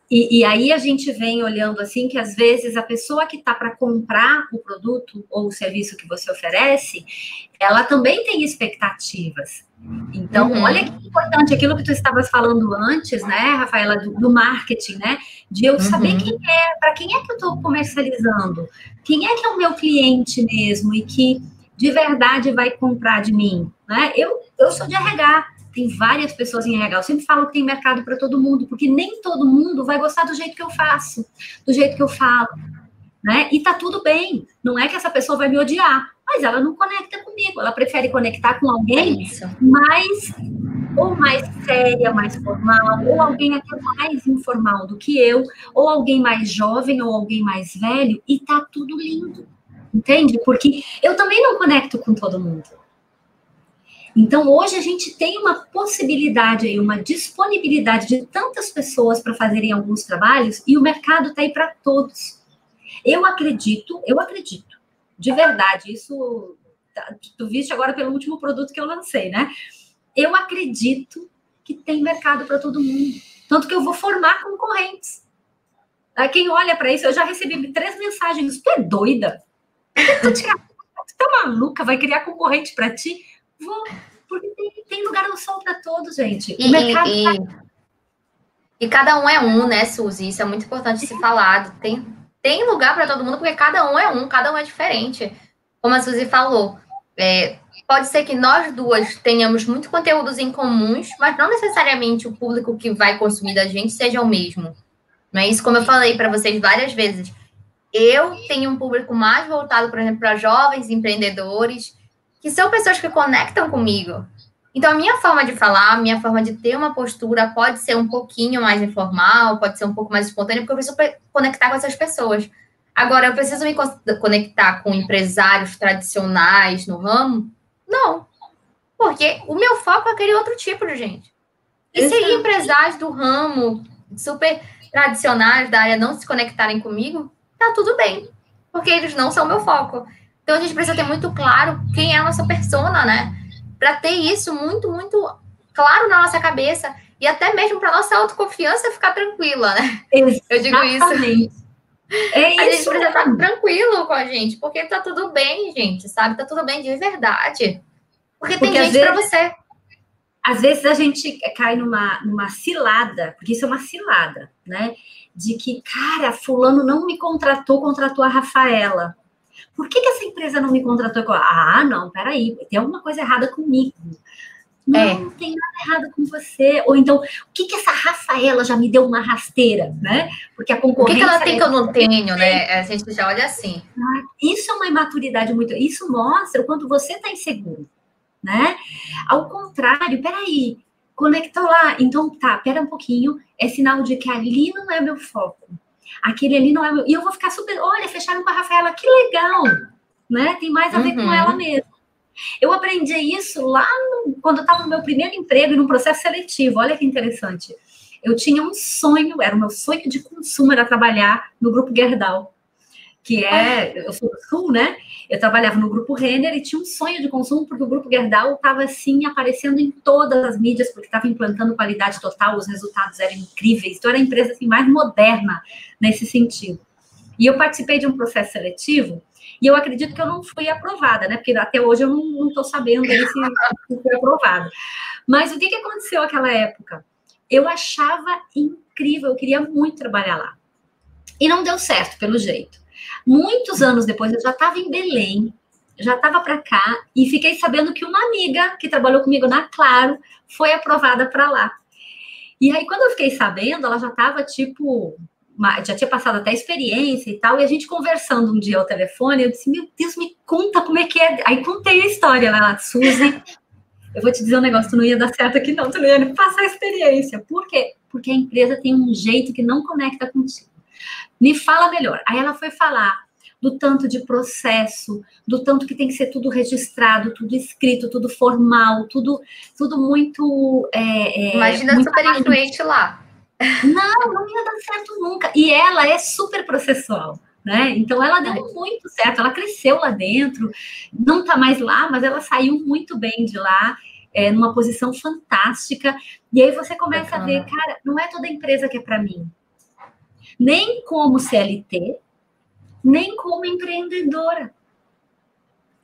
E aí a gente vem olhando assim que às vezes a pessoa que está para comprar o produto ou o serviço que você oferece, ela também tem expectativas. Então, olha que importante aquilo que tu estavas falando antes, né, Rafaela, do marketing, né? De eu saber para quem é que eu estou comercializando, quem é que é o meu cliente mesmo e que de verdade vai comprar de mim, né? Eu sou de RH, tem várias pessoas em RH, eu sempre falo que tem mercado para todo mundo, porque nem todo mundo vai gostar do jeito que eu faço, do jeito que eu falo, né? E tá tudo bem, não é que essa pessoa vai me odiar, mas ela não conecta comigo, ela prefere conectar com alguém mais séria, mais formal, ou alguém até mais informal do que eu, ou alguém mais jovem, ou alguém mais velho, e tá tudo lindo, Entende? Porque eu também não conecto com todo mundo. Então, hoje a gente tem uma possibilidade aí, uma disponibilidade de tantas pessoas para fazerem alguns trabalhos e o mercado está aí para todos. Eu acredito, de verdade, isso tu viste agora pelo último produto que eu lancei, né? Eu acredito que tem mercado para todo mundo. Tanto que eu vou formar concorrentes. Quem olha para isso, eu já recebi 3 mensagens. Tu é doida? Tu tá maluca? Vai criar concorrente para ti? Vou, porque tem lugar no sol para todos, gente. O mercado e cada um é um, né, Suzy? Isso é muito importante se falar. Tem lugar para todo mundo, porque cada um é diferente. Como a Suzy falou, pode ser que nós duas tenhamos muitos conteúdos em comuns, mas não necessariamente o público que vai consumir da gente seja o mesmo. Não é isso? Como eu falei para vocês várias vezes, eu tenho um público mais voltado, por exemplo, para jovens empreendedores, que são pessoas que conectam comigo. Então, a minha forma de falar, a minha forma de ter uma postura pode ser um pouquinho mais informal, pode ser um pouco mais espontânea, porque eu preciso conectar com essas pessoas. Agora, eu preciso me conectar com empresários tradicionais no ramo? Não. Porque o meu foco é aquele outro tipo de gente. E se empresários do ramo super tradicionais da área não se conectarem comigo, tá tudo bem. Porque eles não são meu foco. Então, a gente precisa ter muito claro quem é a nossa persona, né? Para ter isso muito, muito claro na nossa cabeça e até mesmo para nossa autoconfiança ficar tranquila, né? Exatamente. Eu digo isso. A gente precisa estar tranquilo com a gente, porque tá tudo bem, gente, sabe? Tá tudo bem de verdade. Porque tem gente para você. Às vezes a gente cai numa cilada, porque isso é uma cilada, né? De que, cara, fulano não me contratou a Rafaela. Por que essa empresa não me contratou? Não, peraí, tem alguma coisa errada comigo. Não tem nada errado com você. Ou então, o que essa Rafaela já me deu uma rasteira, né? Porque a concorrência... O que ela tem que eu não tenho, né? A gente já olha assim. Isso é uma imaturidade muito... Isso mostra o quanto você está inseguro, né? Ao contrário, peraí, conectou lá. Então, pera um pouquinho. É sinal de que ali não é meu foco. Aquele ali não é meu... E eu vou ficar super... Olha, fecharam com a Rafaela, que legal, né? Tem mais a ver com ela mesmo. Eu aprendi isso lá quando eu estava no meu primeiro emprego e no processo seletivo. Olha que interessante. Eu tinha um sonho, era o meu sonho de consumo, era trabalhar no Grupo Gerdau, que eu sou do Sul, né? Eu trabalhava no Grupo Renner e tinha um sonho de consumo, porque o Grupo Gerdau estava, assim, aparecendo em todas as mídias, porque estava implantando qualidade total, os resultados eram incríveis. Então, era a empresa, assim, mais moderna nesse sentido. E eu participei de um processo seletivo e eu acredito que eu não fui aprovada, né? Porque até hoje eu não estou sabendo se fui aprovada. Mas o que aconteceu naquela época? Eu achava incrível, eu queria muito trabalhar lá. E não deu certo, pelo jeito. Muitos anos depois, eu já estava em Belém, já estava para cá, e fiquei sabendo que uma amiga que trabalhou comigo na Claro foi aprovada para lá. E aí, quando eu fiquei sabendo, ela já estava, tipo... já tinha passado até experiência e tal, e a gente conversando um dia ao telefone, eu disse, meu Deus, me conta como é que é. Aí contei a história, ela, Suzy, eu vou te dizer um negócio, tu não ia dar certo aqui não, tu não ia nem passar a experiência. Por quê? Porque a empresa tem um jeito que não conecta contigo. Me fala melhor. Aí ela foi falar do tanto de processo, do tanto que tem que ser tudo registrado, tudo escrito, tudo formal, tudo muito... Imagina muito super influente lá. Não ia dar certo nunca. E ela é super processual, né? Então, ela deu muito certo. Ela cresceu lá dentro, não está mais lá, mas ela saiu muito bem de lá, numa posição fantástica. E aí você começa a ver, cara, não é toda empresa que é para mim. Nem como CLT, nem como empreendedora.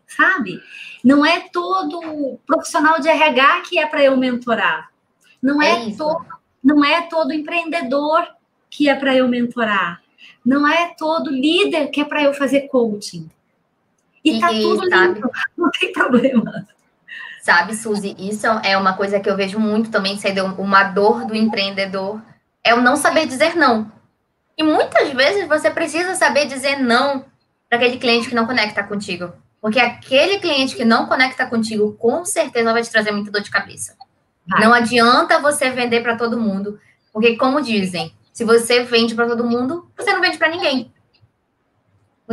Sabe? Não é todo profissional de RH que é para eu mentorar. Não é todo empreendedor que é para eu mentorar. Não é todo líder que é para eu fazer coaching. E tá tudo limpo, não tem problema. Sabe, Suzy, isso é uma coisa que eu vejo muito também sendo uma dor do empreendedor, é o não saber dizer não. E muitas vezes você precisa saber dizer não para aquele cliente que não conecta contigo. Porque aquele cliente que não conecta contigo, com certeza vai te trazer muita dor de cabeça. Não adianta você vender para todo mundo, porque, como dizem, se você vende para todo mundo, você não vende para ninguém.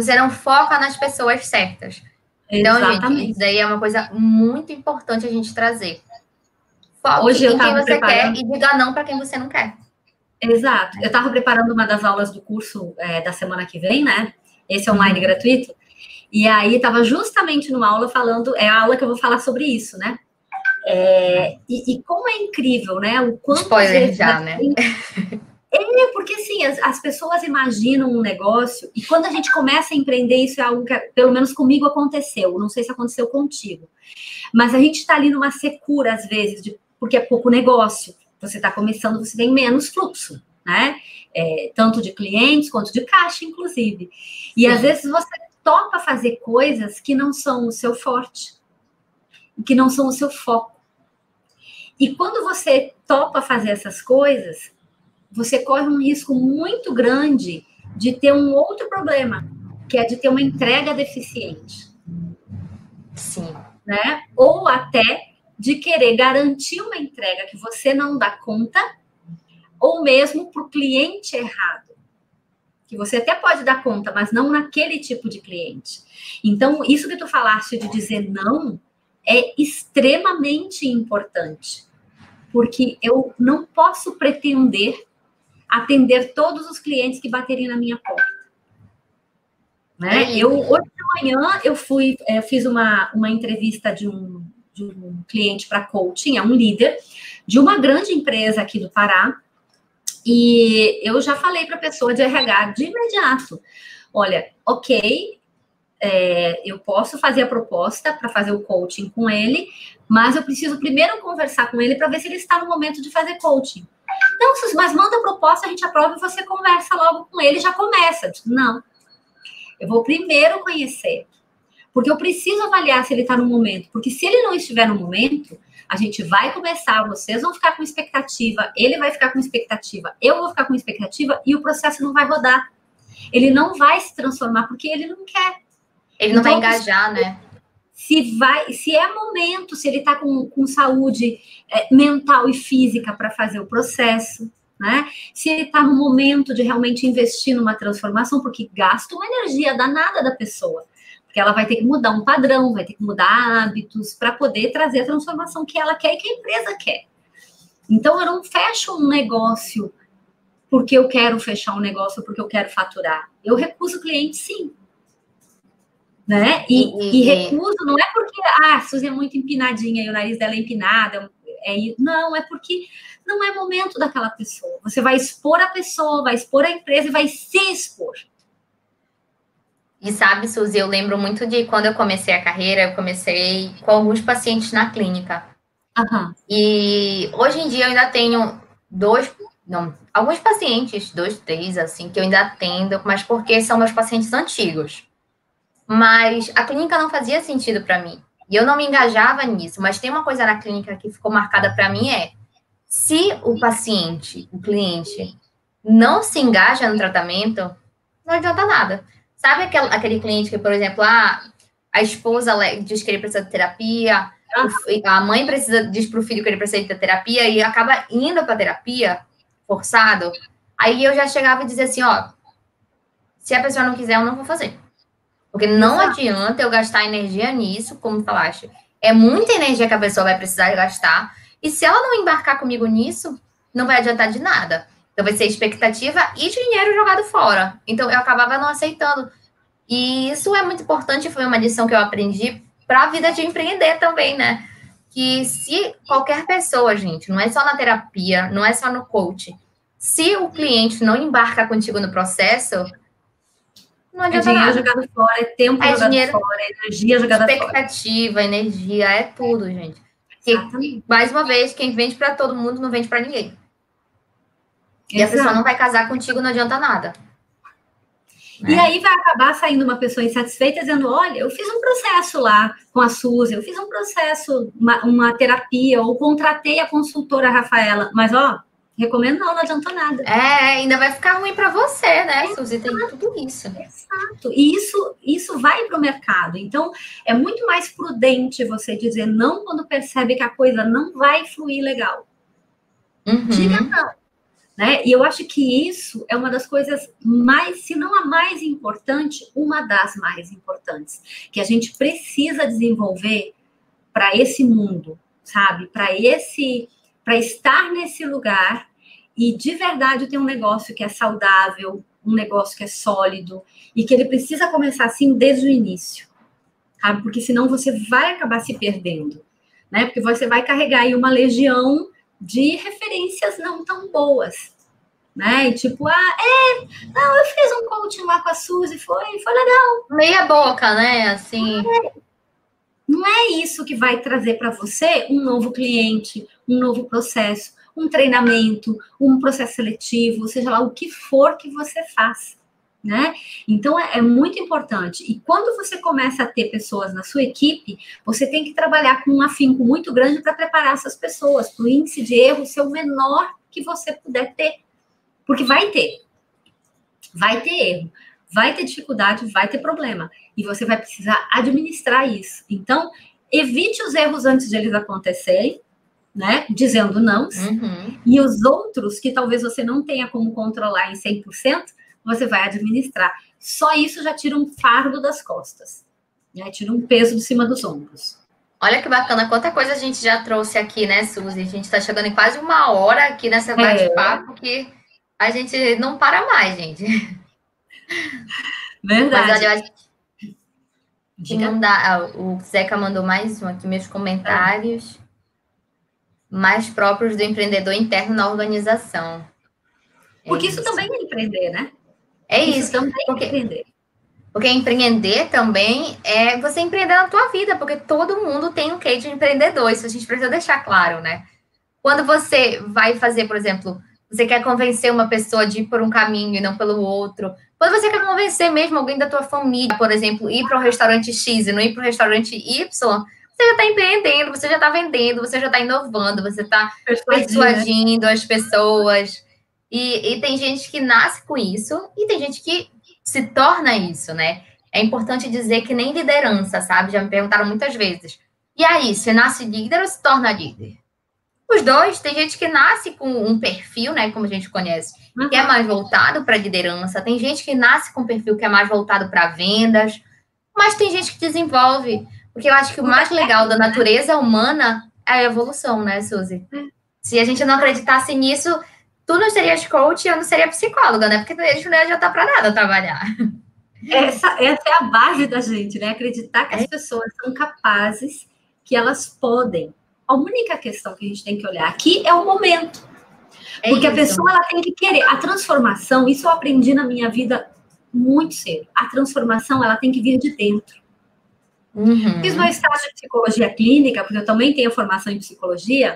você não foca nas pessoas certas. Então, gente, isso daí é uma coisa muito importante a gente trazer. Foque Hoje em quem você quer e diga não para quem você não quer. Exato. Eu estava preparando uma das aulas do curso da semana que vem, né? Esse online gratuito. E aí estava justamente numa aula falando, é a aula que eu vou falar sobre isso, né? E como é incrível, né? O quanto spoiler já, né? Porque assim, as pessoas imaginam um negócio e quando a gente começa a empreender, isso é algo que, pelo menos comigo, aconteceu. Não sei se aconteceu contigo. Mas a gente está ali numa secura, às vezes, porque é pouco negócio. Você está começando, você tem menos fluxo, né? Tanto de clientes quanto de caixa, inclusive. E às vezes você topa fazer coisas que não são o seu forte, que não são o seu foco. E quando você topa fazer essas coisas, você corre um risco muito grande de ter um outro problema, que é de ter uma entrega deficiente. Sim. Né? Ou até de querer garantir uma entrega que você não dá conta, ou mesmo para o cliente errado, que você até pode dar conta, mas não naquele tipo de cliente. Então, isso que tu falaste de dizer não é extremamente importante, porque eu não posso pretender atender todos os clientes que baterem na minha porta. Né? Hoje de manhã eu fiz uma entrevista de um cliente para coaching, é um líder de uma grande empresa aqui do Pará, e eu já falei para a pessoa de RH de imediato, olha, ok, eu posso fazer a proposta para fazer o coaching com ele, mas eu preciso primeiro conversar com ele para ver se ele está no momento de fazer coaching. Não, mas manda a proposta, a gente aprova e você conversa logo com ele, já começa. Não. Eu vou primeiro conhecer, porque eu preciso avaliar se ele está no momento, porque se ele não estiver no momento, a gente vai começar, vocês vão ficar com expectativa, ele vai ficar com expectativa, eu vou ficar com expectativa e o processo não vai rodar. Ele não vai se transformar porque ele não quer. Ele não vai engajar, né? Se é momento, se ele está com saúde mental e física para fazer o processo, né? Se ele está no momento de realmente investir numa transformação, porque gasta uma energia danada da pessoa, porque ela vai ter que mudar um padrão, vai ter que mudar hábitos para poder trazer a transformação que ela quer e que a empresa quer. Então, eu não fecho um negócio porque eu quero fechar um negócio, porque eu quero faturar. Eu recuso cliente, sim. Né? E recuso não é porque a Suzy é muito empinadinha e o nariz dela é empinado, não, é porque não é momento daquela pessoa. Você vai expor a pessoa, vai expor a empresa e vai se expor. E sabe, Suzy, eu lembro muito de quando eu comecei a carreira, eu comecei com alguns pacientes na clínica. Uhum. E hoje em dia eu ainda tenho alguns pacientes, 2, 3, assim, que eu ainda atendo, mas porque são meus pacientes antigos. Mas a clínica não fazia sentido para mim. E eu não me engajava nisso. Mas tem uma coisa na clínica que ficou marcada para mim se o paciente, o cliente, não se engaja no tratamento, não adianta nada. Sabe aquele cliente que, por exemplo, a esposa diz que ele precisa de terapia, a mãe diz para o filho que ele precisa de terapia e acaba indo para terapia forçado? Aí eu já chegava e dizia assim, se a pessoa não quiser, eu não vou fazer. Porque não adianta eu gastar energia nisso, como falaste. É muita energia que a pessoa vai precisar gastar. E se ela não embarcar comigo nisso, não vai adiantar de nada. Então, vai ser expectativa e dinheiro jogado fora. Então, eu acabava não aceitando. E isso é muito importante. Foi uma lição que eu aprendi para a vida de empreender também, né? Que se qualquer pessoa, gente, não é só na terapia, não é só no coaching. Se o cliente não embarca contigo no processo... não adianta dinheiro nada. Jogado fora, é tempo jogado fora, é energia jogada fora. Expectativa, energia, é tudo, gente. E, mais uma vez, quem vende para todo mundo não vende para ninguém. E a pessoa não vai casar contigo, não adianta nada. Né? E aí vai acabar saindo uma pessoa insatisfeita dizendo, olha, eu fiz um processo lá com a Suzy, eu fiz um processo, uma terapia, ou contratei a consultora Rafaela, mas recomendo não adiantou nada. Ainda vai ficar ruim para você, né, Suzy? Tem tudo isso. Exato. E isso vai para o mercado. Então, é muito mais prudente você dizer não quando percebe que a coisa não vai fluir legal. Uhum. Diga não. né? E eu acho que isso é uma das coisas mais, se não a mais importante, uma das mais importantes, que a gente precisa desenvolver para esse mundo, sabe? Para estar nesse lugar e de verdade ter um negócio que é saudável, um negócio que é sólido e que ele precisa começar assim desde o início, sabe? Porque senão você vai acabar se perdendo, né? Porque você vai carregar aí uma legião de referências não tão boas, né? E tipo, não, eu fiz um coaching lá com a Suzy, foi legal. Meia boca, né? Assim. Não é isso que vai trazer para você um novo cliente, um novo processo, um treinamento, um processo seletivo, seja lá o que for que você faça, né? Então, é muito importante. E quando você começa a ter pessoas na sua equipe, você tem que trabalhar com um afinco muito grande para preparar essas pessoas, para o índice de erro ser o menor que você puder ter. Porque vai ter erro, vai ter dificuldade, vai ter problema. E você vai precisar administrar isso. Então, evite os erros antes de eles acontecerem, né? Dizendo não. Uhum. E os outros, que talvez você não tenha como controlar em 100%, você vai administrar. Só isso já tira um fardo das costas, né? Tira um peso de cima dos ombros. Olha que bacana, quanta coisa a gente já trouxe aqui, né, Suzy? A gente está chegando em quase 1 hora aqui nessa bate-papo que a gente não para mais, gente. Verdade. Mas olha, eu acho que não dá. O Zeca mandou mais um aqui, meus comentários. Mais próprios do empreendedor interno na organização. Porque isso também é empreender, né? É isso. Também é empreender. Porque empreender também é você empreender na tua vida, porque todo mundo tem um quê de empreendedor, isso a gente precisa deixar claro, né? Quando você vai fazer, por exemplo, você quer convencer uma pessoa de ir por um caminho e não pelo outro, quando você quer convencer mesmo alguém da tua família, por exemplo, ir para o restaurante X e não ir para o restaurante Y, você já está empreendendo, você já está vendendo, você já está inovando, você está persuadindo as pessoas. E tem gente que nasce com isso e tem gente que se torna isso, né? É importante dizer que nem liderança, sabe? Já me perguntaram muitas vezes. E aí, você nasce líder ou se torna líder? Os dois, tem gente que nasce com um perfil, né? Como a gente conhece, que é mais voltado para liderança. Tem gente que nasce com um perfil que é mais voltado para vendas. Mas tem gente que desenvolve. Porque eu acho que o mais legal da natureza humana é a evolução, né, Suzy? Se a gente não acreditasse nisso, tu não serias coach e eu não seria psicóloga, né? Porque a gente não ia adiantar para nada trabalhar. Essa é a base da gente, né? Acreditar que as pessoas são capazes, que elas podem. A única questão que a gente tem que olhar aqui é o momento. Porque a pessoa ela tem que querer. A transformação, isso eu aprendi na minha vida muito cedo. A transformação, ela tem que vir de dentro. Fiz meu estágio de psicologia clínica, porque eu também tenho formação em psicologia.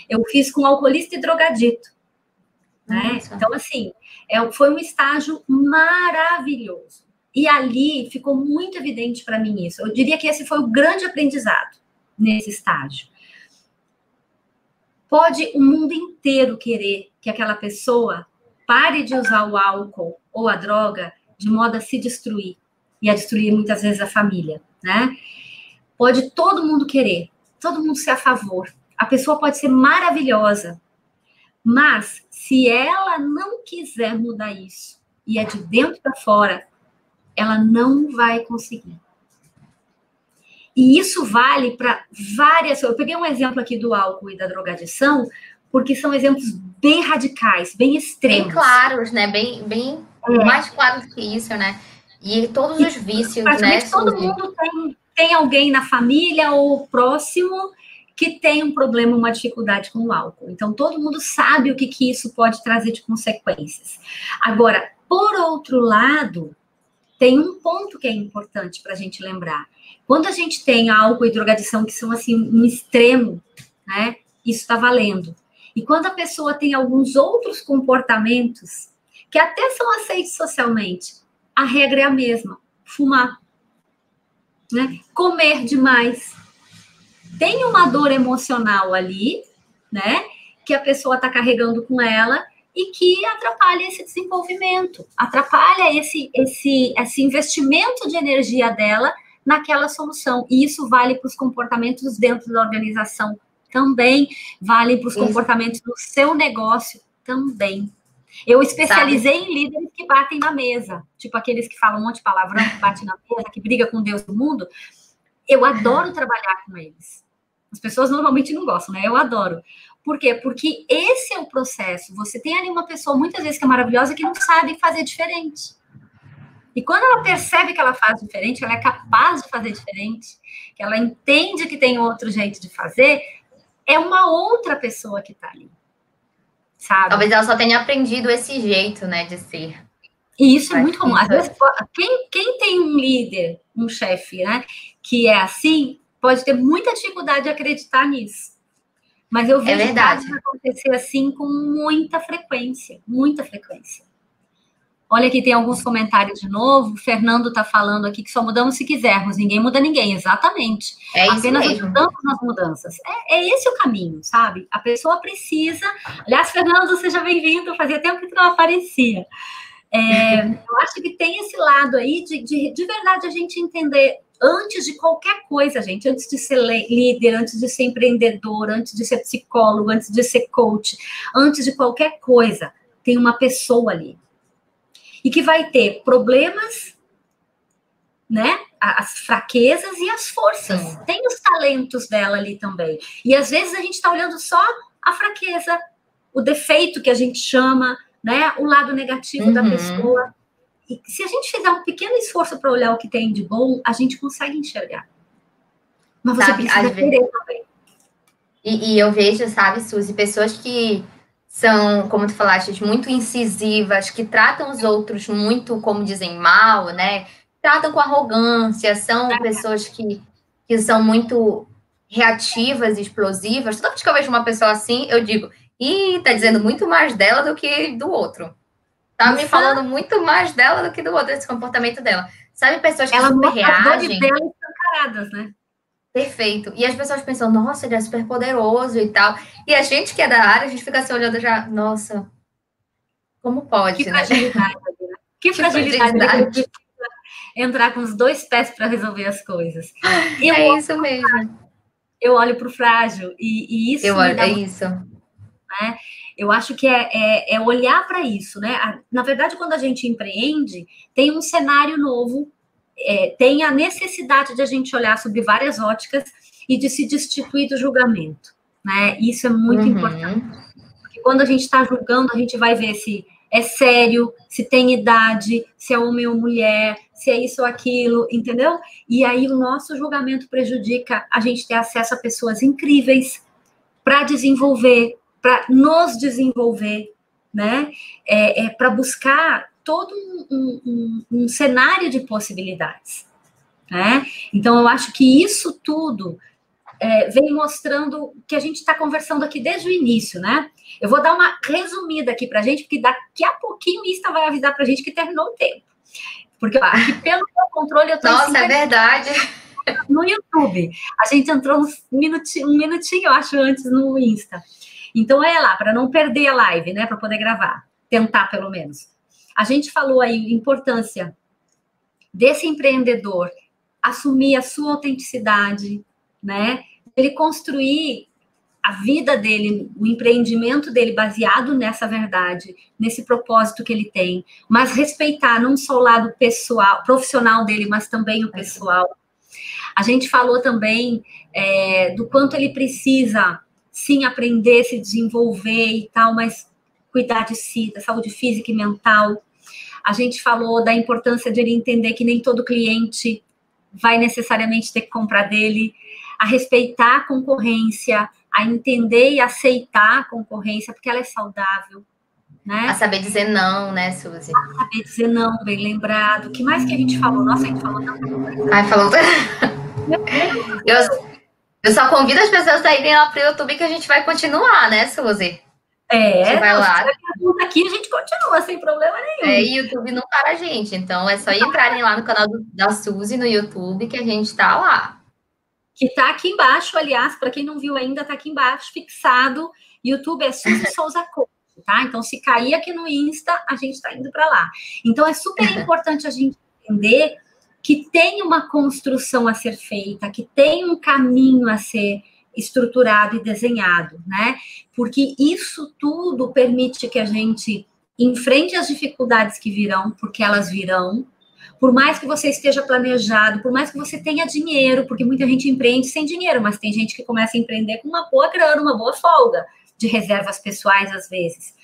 Eu fiz com alcoolista e drogadito. Né? Então, assim, foi um estágio maravilhoso. E ali ficou muito evidente para mim isso. Eu diria que esse foi o grande aprendizado nesse estágio. Pode o mundo inteiro querer que aquela pessoa pare de usar o álcool ou a droga de modo a se destruir. E a destruir, muitas vezes, a família, né? Pode todo mundo querer, todo mundo ser a favor. A pessoa pode ser maravilhosa, mas se ela não quiser mudar isso, e é de dentro para fora, ela não vai conseguir. E isso vale para várias... Eu peguei um exemplo aqui do álcool e da drogadição, porque são exemplos bem radicais, bem extremos. Bem claros, né? Bem mais claros que isso, né? E todos os vícios, né? Todo mundo tem alguém na família ou próximo que tem um problema, uma dificuldade com o álcool. Então, todo mundo sabe o que isso pode trazer de consequências. Agora, por outro lado, tem um ponto que é importante para a gente lembrar. Quando a gente tem álcool e drogadição que são, assim, um extremo, né? Isso está valendo. E quando a pessoa tem alguns outros comportamentos que até são aceitos socialmente, a regra é a mesma. Fumar. Né? Comer demais. Tem uma dor emocional ali, né? Que a pessoa está carregando com ela e que atrapalha esse desenvolvimento, atrapalha esse investimento de energia dela naquela solução. E isso vale para os comportamentos dentro da organização também, vale para os comportamentos do seu negócio também. Eu especializei em líderes que batem na mesa, tipo aqueles que falam um monte de palavrão, que batem na mesa, que briga com Deus do mundo. Eu adoro trabalhar com eles. As pessoas normalmente não gostam, né? Eu adoro. Por quê? Porque esse é o processo. Você tem ali uma pessoa, muitas vezes, que é maravilhosa, que não sabe fazer diferente. E quando ela percebe que ela faz diferente, ela é capaz de fazer diferente, que ela entende que tem outro jeito de fazer, é uma outra pessoa que está ali. Sabe? Talvez ela só tenha aprendido esse jeito, né, de ser. E isso é muito comum. Às vezes, quem tem um líder, um chefe, né, que é assim, pode ter muita dificuldade de acreditar nisso. Mas eu vejo casos acontecer assim com muita frequência, muita frequência. Olha aqui, tem alguns comentários de novo. O Fernando está falando aqui que só mudamos se quisermos, ninguém muda ninguém, exatamente. É isso apenas mesmo. ajudamos nas mudanças. É esse o caminho, sabe? A pessoa precisa... Aliás, Fernando, seja bem-vindo, fazia tempo que tu não aparecia. Eu acho que tem esse lado aí de verdade a gente entender, antes de qualquer coisa, gente, antes de ser líder, antes de ser empreendedor, antes de ser psicólogo, antes de ser coach, antes de qualquer coisa, tem uma pessoa ali. E que vai ter problemas, né? As fraquezas e as forças. Sim. Tem os talentos dela ali também. E às vezes a gente está olhando só a fraqueza, o defeito que a gente chama, né? O lado negativo da pessoa. E se a gente fizer um pequeno esforço para olhar o que tem de bom, a gente consegue enxergar. Mas você precisa querer também. E eu vejo, sabe, Suzy, pessoas que são, como tu falaste, muito incisivas, que tratam os outros muito, como dizem, mal, né? Tratam com arrogância, são pessoas que são muito reativas, explosivas. Toda vez que eu vejo uma pessoa assim, eu digo, tá dizendo muito mais dela do que do outro. Tá me falando muito mais dela do que do outro, esse comportamento dela. Sabe, pessoas que super reagem... As dela escancaradas, né? Perfeito. E as pessoas pensam, nossa, ele é super poderoso e tal. E a gente que é da área, a gente fica assim olhando já, nossa, como pode, que fragilidade, né? Que fragilidade. Entrar com os dois pés para resolver as coisas. Isso mesmo. Eu olho para o frágil e isso é isso. Né? Eu acho que é olhar para isso, né? Na verdade, quando a gente empreende, tem um cenário novo, tem a necessidade de a gente olhar sobre várias óticas e de se destituir do julgamento, né? Isso é muito importante. Porque quando a gente está julgando, a gente vai ver se é sério, se tem idade, se é homem ou mulher, se é isso ou aquilo, entendeu? E aí o nosso julgamento prejudica a gente ter acesso a pessoas incríveis para desenvolver, para nos desenvolver, né? Para buscar todo um cenário de possibilidades, né? Então, eu acho que isso tudo vem mostrando que a gente está conversando aqui desde o início, né? Eu vou dar uma resumida aqui para a gente, porque daqui a pouquinho o Insta vai avisar para a gente que terminou o tempo. Porque aqui, pelo meu controle, eu estou... Nossa, é verdade. No YouTube. A gente entrou um minutinho, eu acho, antes no Insta. Então, é lá, para não perder a live, né? Para poder gravar. Tentar, pelo menos. A gente falou aí a importância desse empreendedor assumir a sua autenticidade, né? Ele construir a vida dele, o empreendimento dele baseado nessa verdade, nesse propósito que ele tem, mas respeitar não só o lado pessoal, profissional dele, mas também o pessoal. A gente falou também do quanto ele precisa, sim, aprender, se desenvolver e tal, mas cuidar de si, da saúde física e mental. A gente falou da importância de ele entender que nem todo cliente vai necessariamente ter que comprar dele, a respeitar a concorrência, a entender e aceitar a concorrência, porque ela é saudável, né? A saber dizer não, né, Suzy? A saber dizer não, bem lembrado. O que mais que a gente falou? Nossa, a gente falou tanta coisa. Ai, falou... Eu só convido as pessoas a irem lá pro YouTube que a gente vai continuar, né, Suzy? A gente vai lá. Aqui a gente continua sem problema nenhum. E o YouTube não para a gente, então é só entrarem lá no canal da Suzy no YouTube que a gente tá lá. Que tá aqui embaixo, aliás, para quem não viu ainda, tá aqui embaixo, fixado. YouTube é Suzy Souza Coach, tá? Então, se cair aqui no Insta, a gente tá indo para lá. Então, é super importante a gente entender que tem uma construção a ser feita, que tem um caminho a ser estruturado e desenhado, né? Porque isso tudo permite que a gente enfrente as dificuldades que virão, porque elas virão. Por mais que você esteja planejado, por mais que você tenha dinheiro, porque muita gente empreende sem dinheiro, mas tem gente que começa a empreender com uma boa grana, uma boa folga de reservas pessoais, às vezes.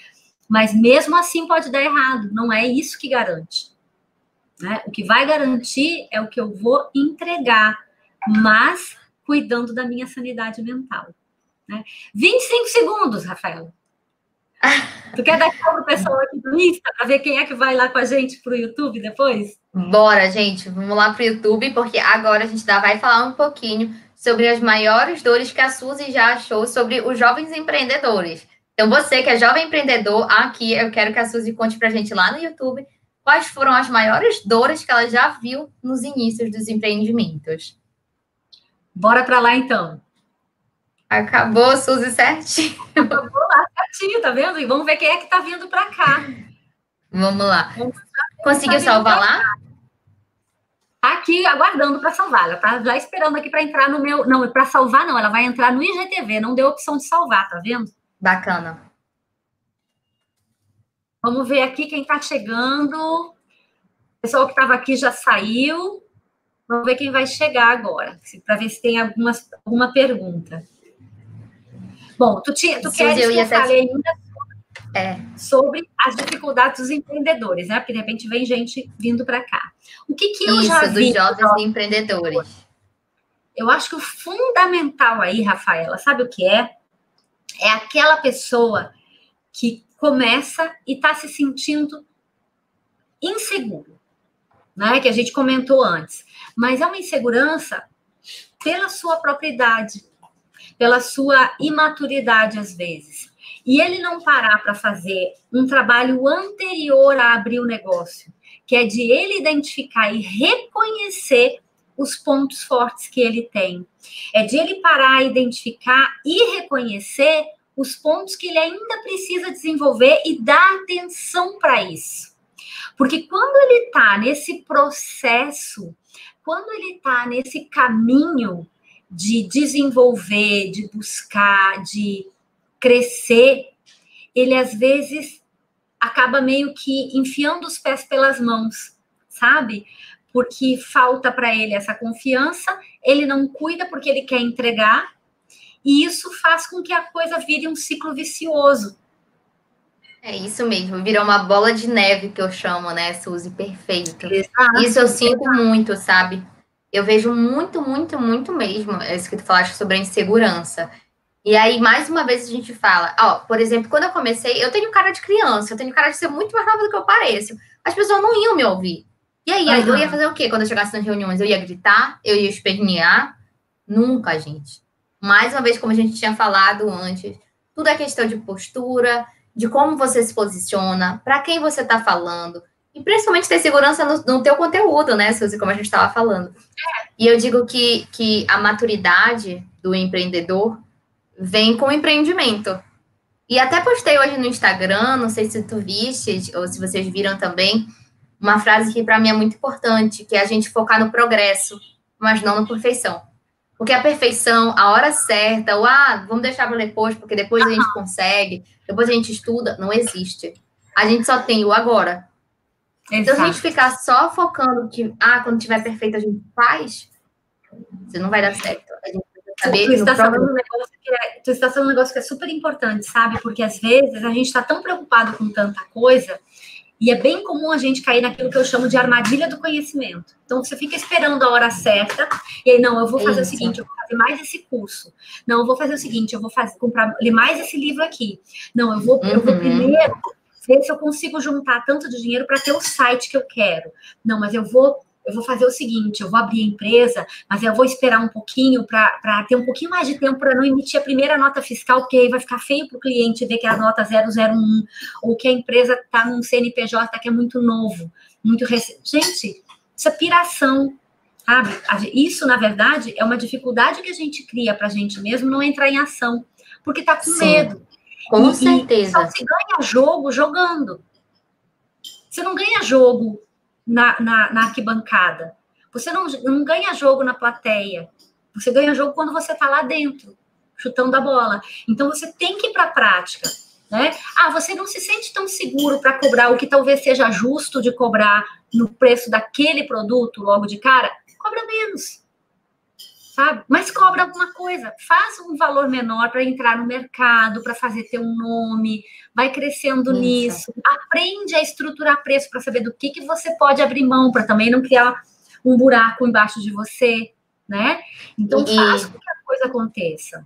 Mas mesmo assim pode dar errado, não é isso que garante. Né? O que vai garantir é o que eu vou entregar, mas cuidando da minha sanidade mental. Né? 25 segundos, Rafaela. Tu quer dar para o pessoal aqui do Insta para ver quem é que vai lá com a gente para o YouTube depois? Bora, gente, vamos lá para o YouTube, porque agora a gente vai falar um pouquinho sobre as maiores dores que a Suzy já achou sobre os jovens empreendedores. Então, você que é jovem empreendedor, aqui eu quero que a Suzy conte para a gente lá no YouTube quais foram as maiores dores que ela já viu nos inícios dos empreendimentos. Bora para lá, então. Acabou, Suzy, certinho. Acabou lá, certinho, tá vendo? E vamos ver quem é que tá vindo para cá. Vamos lá. Conseguiu salvar lá? Tá aqui aguardando para salvar. Ela tá já esperando aqui para entrar no meu... Não, para salvar não, ela vai entrar no IGTV. Não deu opção de salvar, tá vendo? Bacana. Vamos ver aqui quem tá chegando. O pessoal que estava aqui já saiu. Vamos ver quem vai chegar agora, para ver se tem alguma pergunta. Bom, tu queres que eu fale ainda sobre as dificuldades dos empreendedores, né? Porque de repente vem gente vindo para cá. O que eu já vi? Dos jovens empreendedores. Eu acho que o fundamental aí, Rafaela, sabe o que é? É aquela pessoa que começa e está se sentindo inseguro, né? Que a gente comentou antes. Mas é uma insegurança pela sua própria idade, pela sua imaturidade, às vezes. E ele não parar para fazer um trabalho anterior a abrir o negócio, que é de ele identificar e reconhecer os pontos fortes que ele tem. É de ele parar, identificar e reconhecer os pontos que ele ainda precisa desenvolver e dar atenção para isso. Porque quando ele está nesse processo, quando ele está nesse caminho de desenvolver, de buscar, de crescer, ele às vezes acaba meio que enfiando os pés pelas mãos, sabe? Porque falta para ele essa confiança, ele não cuida porque ele quer entregar, e isso faz com que a coisa vire um ciclo vicioso. É isso mesmo, virou uma bola de neve que eu chamo, né, Suzy? Perfeito. Exato, isso eu sinto muito, sabe? Eu vejo muito, muito, muito mesmo isso que tu falaste sobre a insegurança. E aí, mais uma vez, a gente fala, ó, por exemplo, quando eu comecei, eu tenho cara de criança, eu tenho cara de ser muito mais nova do que eu pareço. As pessoas não iam me ouvir. E aí, eu ia fazer o quê quando eu chegasse nas reuniões? Eu ia gritar? Eu ia espernear? Nunca, gente. Mais uma vez, como a gente tinha falado antes, tudo é questão de postura, de como você se posiciona, para quem você está falando, e principalmente ter segurança no teu conteúdo, né, Suzy, como a gente estava falando. E eu digo que a maturidade do empreendedor vem com o empreendimento. E até postei hoje no Instagram, não sei se tu viste, ou se vocês viram também, uma frase que para mim é muito importante, que é a gente focar no progresso, mas não na perfeição. Porque a perfeição, a hora certa, ou vamos deixar para depois, porque depois a gente consegue, depois a gente estuda, não existe. A gente só tem o agora. Então, se a gente ficar só focando que, quando tiver perfeito a gente faz, você não vai dar certo. A gente precisa saber. Tu está falando um negócio que é super importante, sabe? Porque às vezes a gente está tão preocupado com tanta coisa, e é bem comum a gente cair naquilo que eu chamo de armadilha do conhecimento. Então, você fica esperando a hora certa, e aí, não, eu vou fazer o seguinte, eu vou fazer mais esse curso. Não, eu vou fazer o seguinte, eu vou ler mais esse livro aqui. Não, eu vou primeiro ver se eu consigo juntar tanto de dinheiro para ter o site que eu quero. Não, mas eu vou fazer o seguinte, eu vou abrir a empresa, mas eu vou esperar um pouquinho para ter um pouquinho mais de tempo para não emitir a primeira nota fiscal, porque aí vai ficar feio para o cliente ver que é a nota 001, ou que a empresa está num CNPJ que é muito novo, muito recente. Gente, isso é piração, sabe? Isso, na verdade, é uma dificuldade que a gente cria para a gente mesmo não entrar em ação, porque está com medo. Com certeza. Só se ganha jogo jogando. Você não ganha jogo na arquibancada. Você não ganha jogo na plateia. Você ganha jogo quando você está lá dentro, chutando a bola. Então, você tem que ir para a prática. né? Ah, você não se sente tão seguro para cobrar o que talvez seja justo de cobrar no preço daquele produto logo de cara? Cobra menos, sabe? Mas cobra alguma coisa. Faça um valor menor para entrar no mercado, para fazer ter um nome, vai crescendo nisso. Aprende a estruturar preço para saber do que você pode abrir mão, para também não criar um buraco embaixo de você, né? Então, faça com que a coisa aconteça.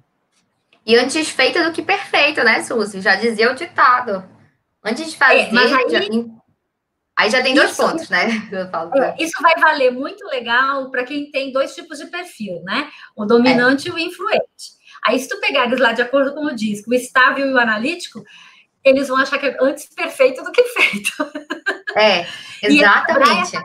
E antes feito do que perfeito, né, Suzy? Já dizia o ditado. Antes de fazer, mas aí já tem dois pontos, né? Isso vai valer muito legal para quem tem dois tipos de perfil, né? O dominante e o influente. Aí, se tu pegares lá, de acordo com o disco, o estável e o analítico, eles vão achar que é antes perfeito do que feito. Exatamente.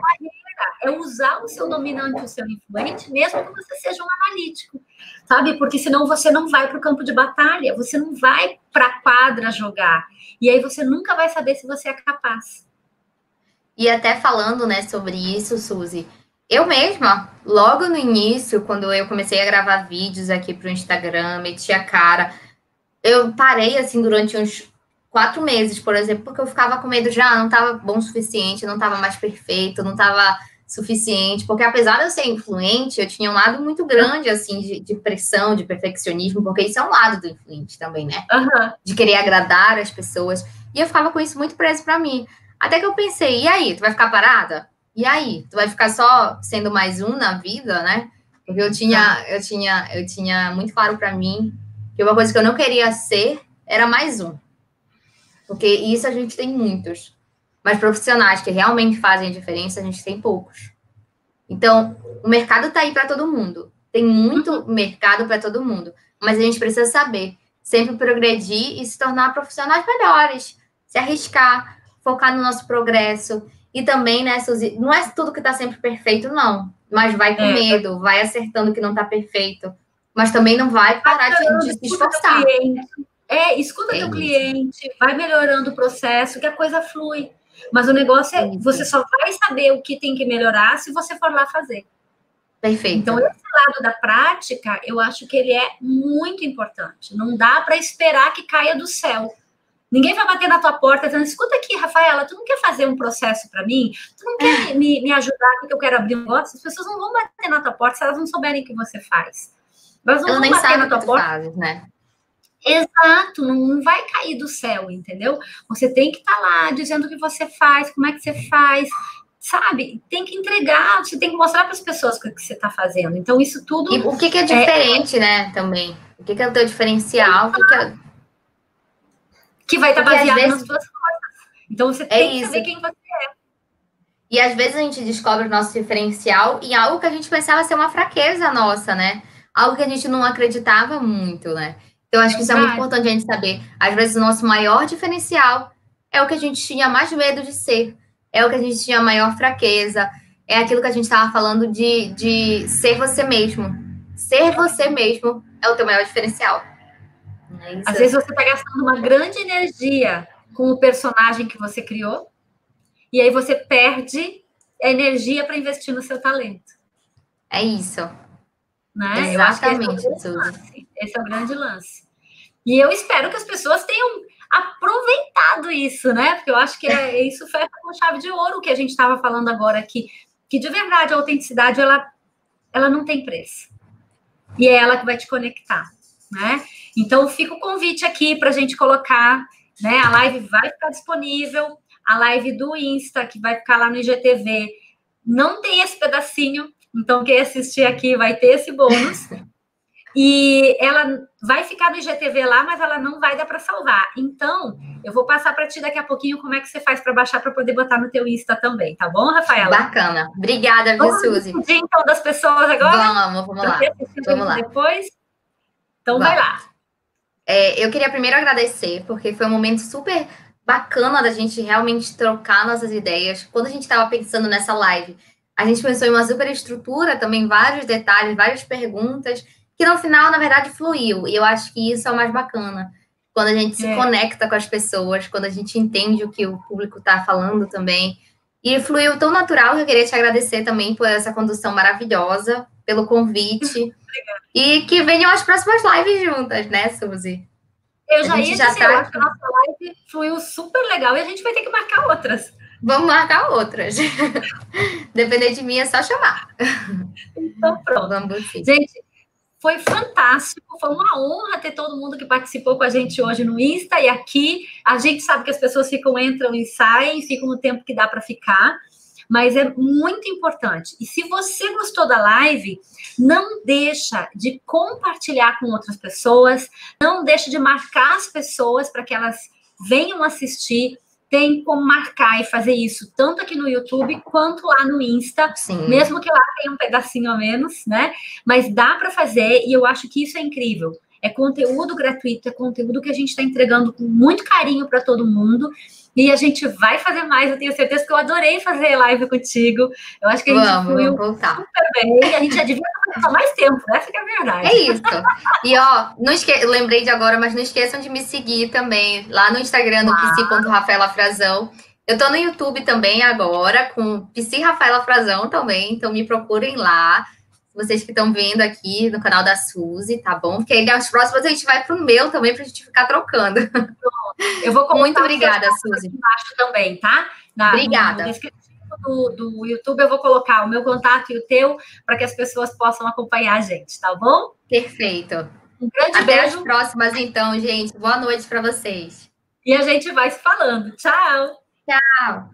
É usar o seu dominante e o seu influente, mesmo que você seja um analítico, sabe? Porque senão você não vai para o campo de batalha, você não vai para a quadra jogar. E aí você nunca vai saber se você é capaz. E até falando, né, sobre isso, Suzy, eu mesma, logo no início, quando eu comecei a gravar vídeos aqui para o Instagram, meti a cara, eu parei, assim, durante uns 4 meses, por exemplo, porque eu ficava com medo já, não estava bom o suficiente, não estava mais perfeito, não estava suficiente, porque apesar de eu ser influente, eu tinha um lado muito grande, assim, de pressão, de perfeccionismo, porque isso é um lado do influente também, né? De querer agradar as pessoas. E eu ficava com isso muito preso para mim. Até que eu pensei, e aí, tu vai ficar parada? E aí, tu vai ficar só sendo mais um na vida, né? Porque eu tinha muito claro para mim que uma coisa que eu não queria ser era mais um. Porque isso a gente tem muitos. Mas profissionais que realmente fazem a diferença, a gente tem poucos. Então, o mercado está aí para todo mundo. Tem muito mercado para todo mundo. Mas a gente precisa saber sempre progredir e se tornar profissionais melhores. Se arriscar, focar no nosso progresso. E também, né, Suzy, não é tudo que está sempre perfeito, não. Mas vai com medo, vai acertando que não está perfeito. Mas também não vai parar de se esforçar. Escuta teu cliente, vai melhorando o processo, que a coisa flui. Mas o negócio é, você só vai saber o que tem que melhorar se você for lá fazer. Perfeito. Então, esse lado da prática, eu acho que ele é muito importante. Não dá para esperar que caia do céu. Ninguém vai bater na tua porta dizendo, escuta aqui, Rafaela, tu não quer fazer um processo para mim? Tu não quer me ajudar porque eu quero abrir um negócio? As pessoas não vão bater na tua porta se elas não souberem o que você faz. Elas não vão bater na tua porta. Fazes, né? Exato, não vai cair do céu, entendeu? Você tem que estar lá dizendo o que você faz, como é que você faz, sabe? Tem que entregar, você tem que mostrar para as pessoas o que você está fazendo. Então, isso tudo... E o que é diferente, né, também? O que é o teu diferencial? Que vai estar baseado nas suas forças. Então, você tem que saber quem você é. E às vezes a gente descobre o nosso diferencial em algo que a gente pensava ser uma fraqueza nossa, né? Algo que a gente não acreditava muito, né? Então, acho que isso é muito importante a gente saber. Às vezes, o nosso maior diferencial é o que a gente tinha mais medo de ser. É o que a gente tinha maior fraqueza. É aquilo que a gente estava falando de ser você mesmo. Ser você mesmo é o teu maior diferencial. Às vezes, você está gastando uma grande energia com o personagem que você criou. E aí, você perde a energia para investir no seu talento. É isso. Né? Exatamente. Esse é o grande lance. E eu espero que as pessoas tenham aproveitado isso, né? Porque eu acho que isso fecha com chave de ouro o que a gente estava falando agora aqui. Que de verdade a autenticidade ela não tem preço. E é ela que vai te conectar, né? Então fica o convite aqui para a gente colocar, né? A live vai ficar disponível, a live do Insta, que vai ficar lá no IGTV, não tem esse pedacinho. Então, quem assistir aqui vai ter esse bônus. E ela vai ficar no IGTV lá, mas ela não vai dar para salvar. Então, eu vou passar para ti daqui a pouquinho como é que você faz para baixar para poder botar no teu Insta também, tá bom, Rafaela? Bacana. Obrigada, viu, Suzy? Vamos pedir, então, das pessoas agora? Vamos lá. Vamos lá. Depois? Então, vai lá. Eu queria primeiro agradecer, porque foi um momento super bacana da gente realmente trocar nossas ideias. Quando a gente estava pensando nessa live, a gente pensou em uma super estrutura, também vários detalhes, várias perguntas, que no final, na verdade, fluiu. E eu acho que isso é o mais bacana. Quando a gente se conecta com as pessoas, quando a gente entende o que o público está falando também. E fluiu tão natural que eu queria te agradecer também por essa condução maravilhosa, pelo convite. E que venham as próximas lives juntas, né, Suzy? Eu já ia dizer, eu acho que a nossa live fluiu super legal e a gente vai ter que marcar outras. Vamos marcar outras. Depender de mim é só chamar. Então, pronto. Vamos sim. Gente, foi fantástico, foi uma honra ter todo mundo que participou com a gente hoje no Insta e aqui. A gente sabe que as pessoas entram e saem, ficam no tempo que dá para ficar, mas é muito importante. E se você gostou da live, não deixa de compartilhar com outras pessoas, não deixa de marcar as pessoas para que elas venham assistir. Tem como marcar e fazer isso, tanto aqui no YouTube quanto lá no Insta, Sim. Mesmo que lá tenha um pedacinho a menos, né? Mas dá para fazer e eu acho que isso é incrível. É conteúdo gratuito, é conteúdo que a gente está entregando com muito carinho para todo mundo. E a gente vai fazer mais, eu tenho certeza que eu adorei fazer live contigo. Eu acho que a gente fluiu super bem. A gente já devia estar mais tempo, essa que é a verdade. É isso. E, ó, lembrei de agora, mas não esqueçam de me seguir também lá no Instagram, no psi.rafaelafrazão. Eu tô no YouTube também agora, com Psi Rafaela Frazão também, então me procurem lá. Vocês que estão vendo aqui no canal da Suzy, tá bom? Porque aí nas próximas a gente vai pro meu também pra gente ficar trocando. Eu vou colocar muito obrigada, Suzy. Embaixo também, tá? Obrigada. No descritivo do YouTube eu vou colocar o meu contato e o teu para que as pessoas possam acompanhar a gente, tá bom? Perfeito. Um grande Até beijo. as próximas, então, gente. Boa noite para vocês. E a gente vai se falando. Tchau. Tchau.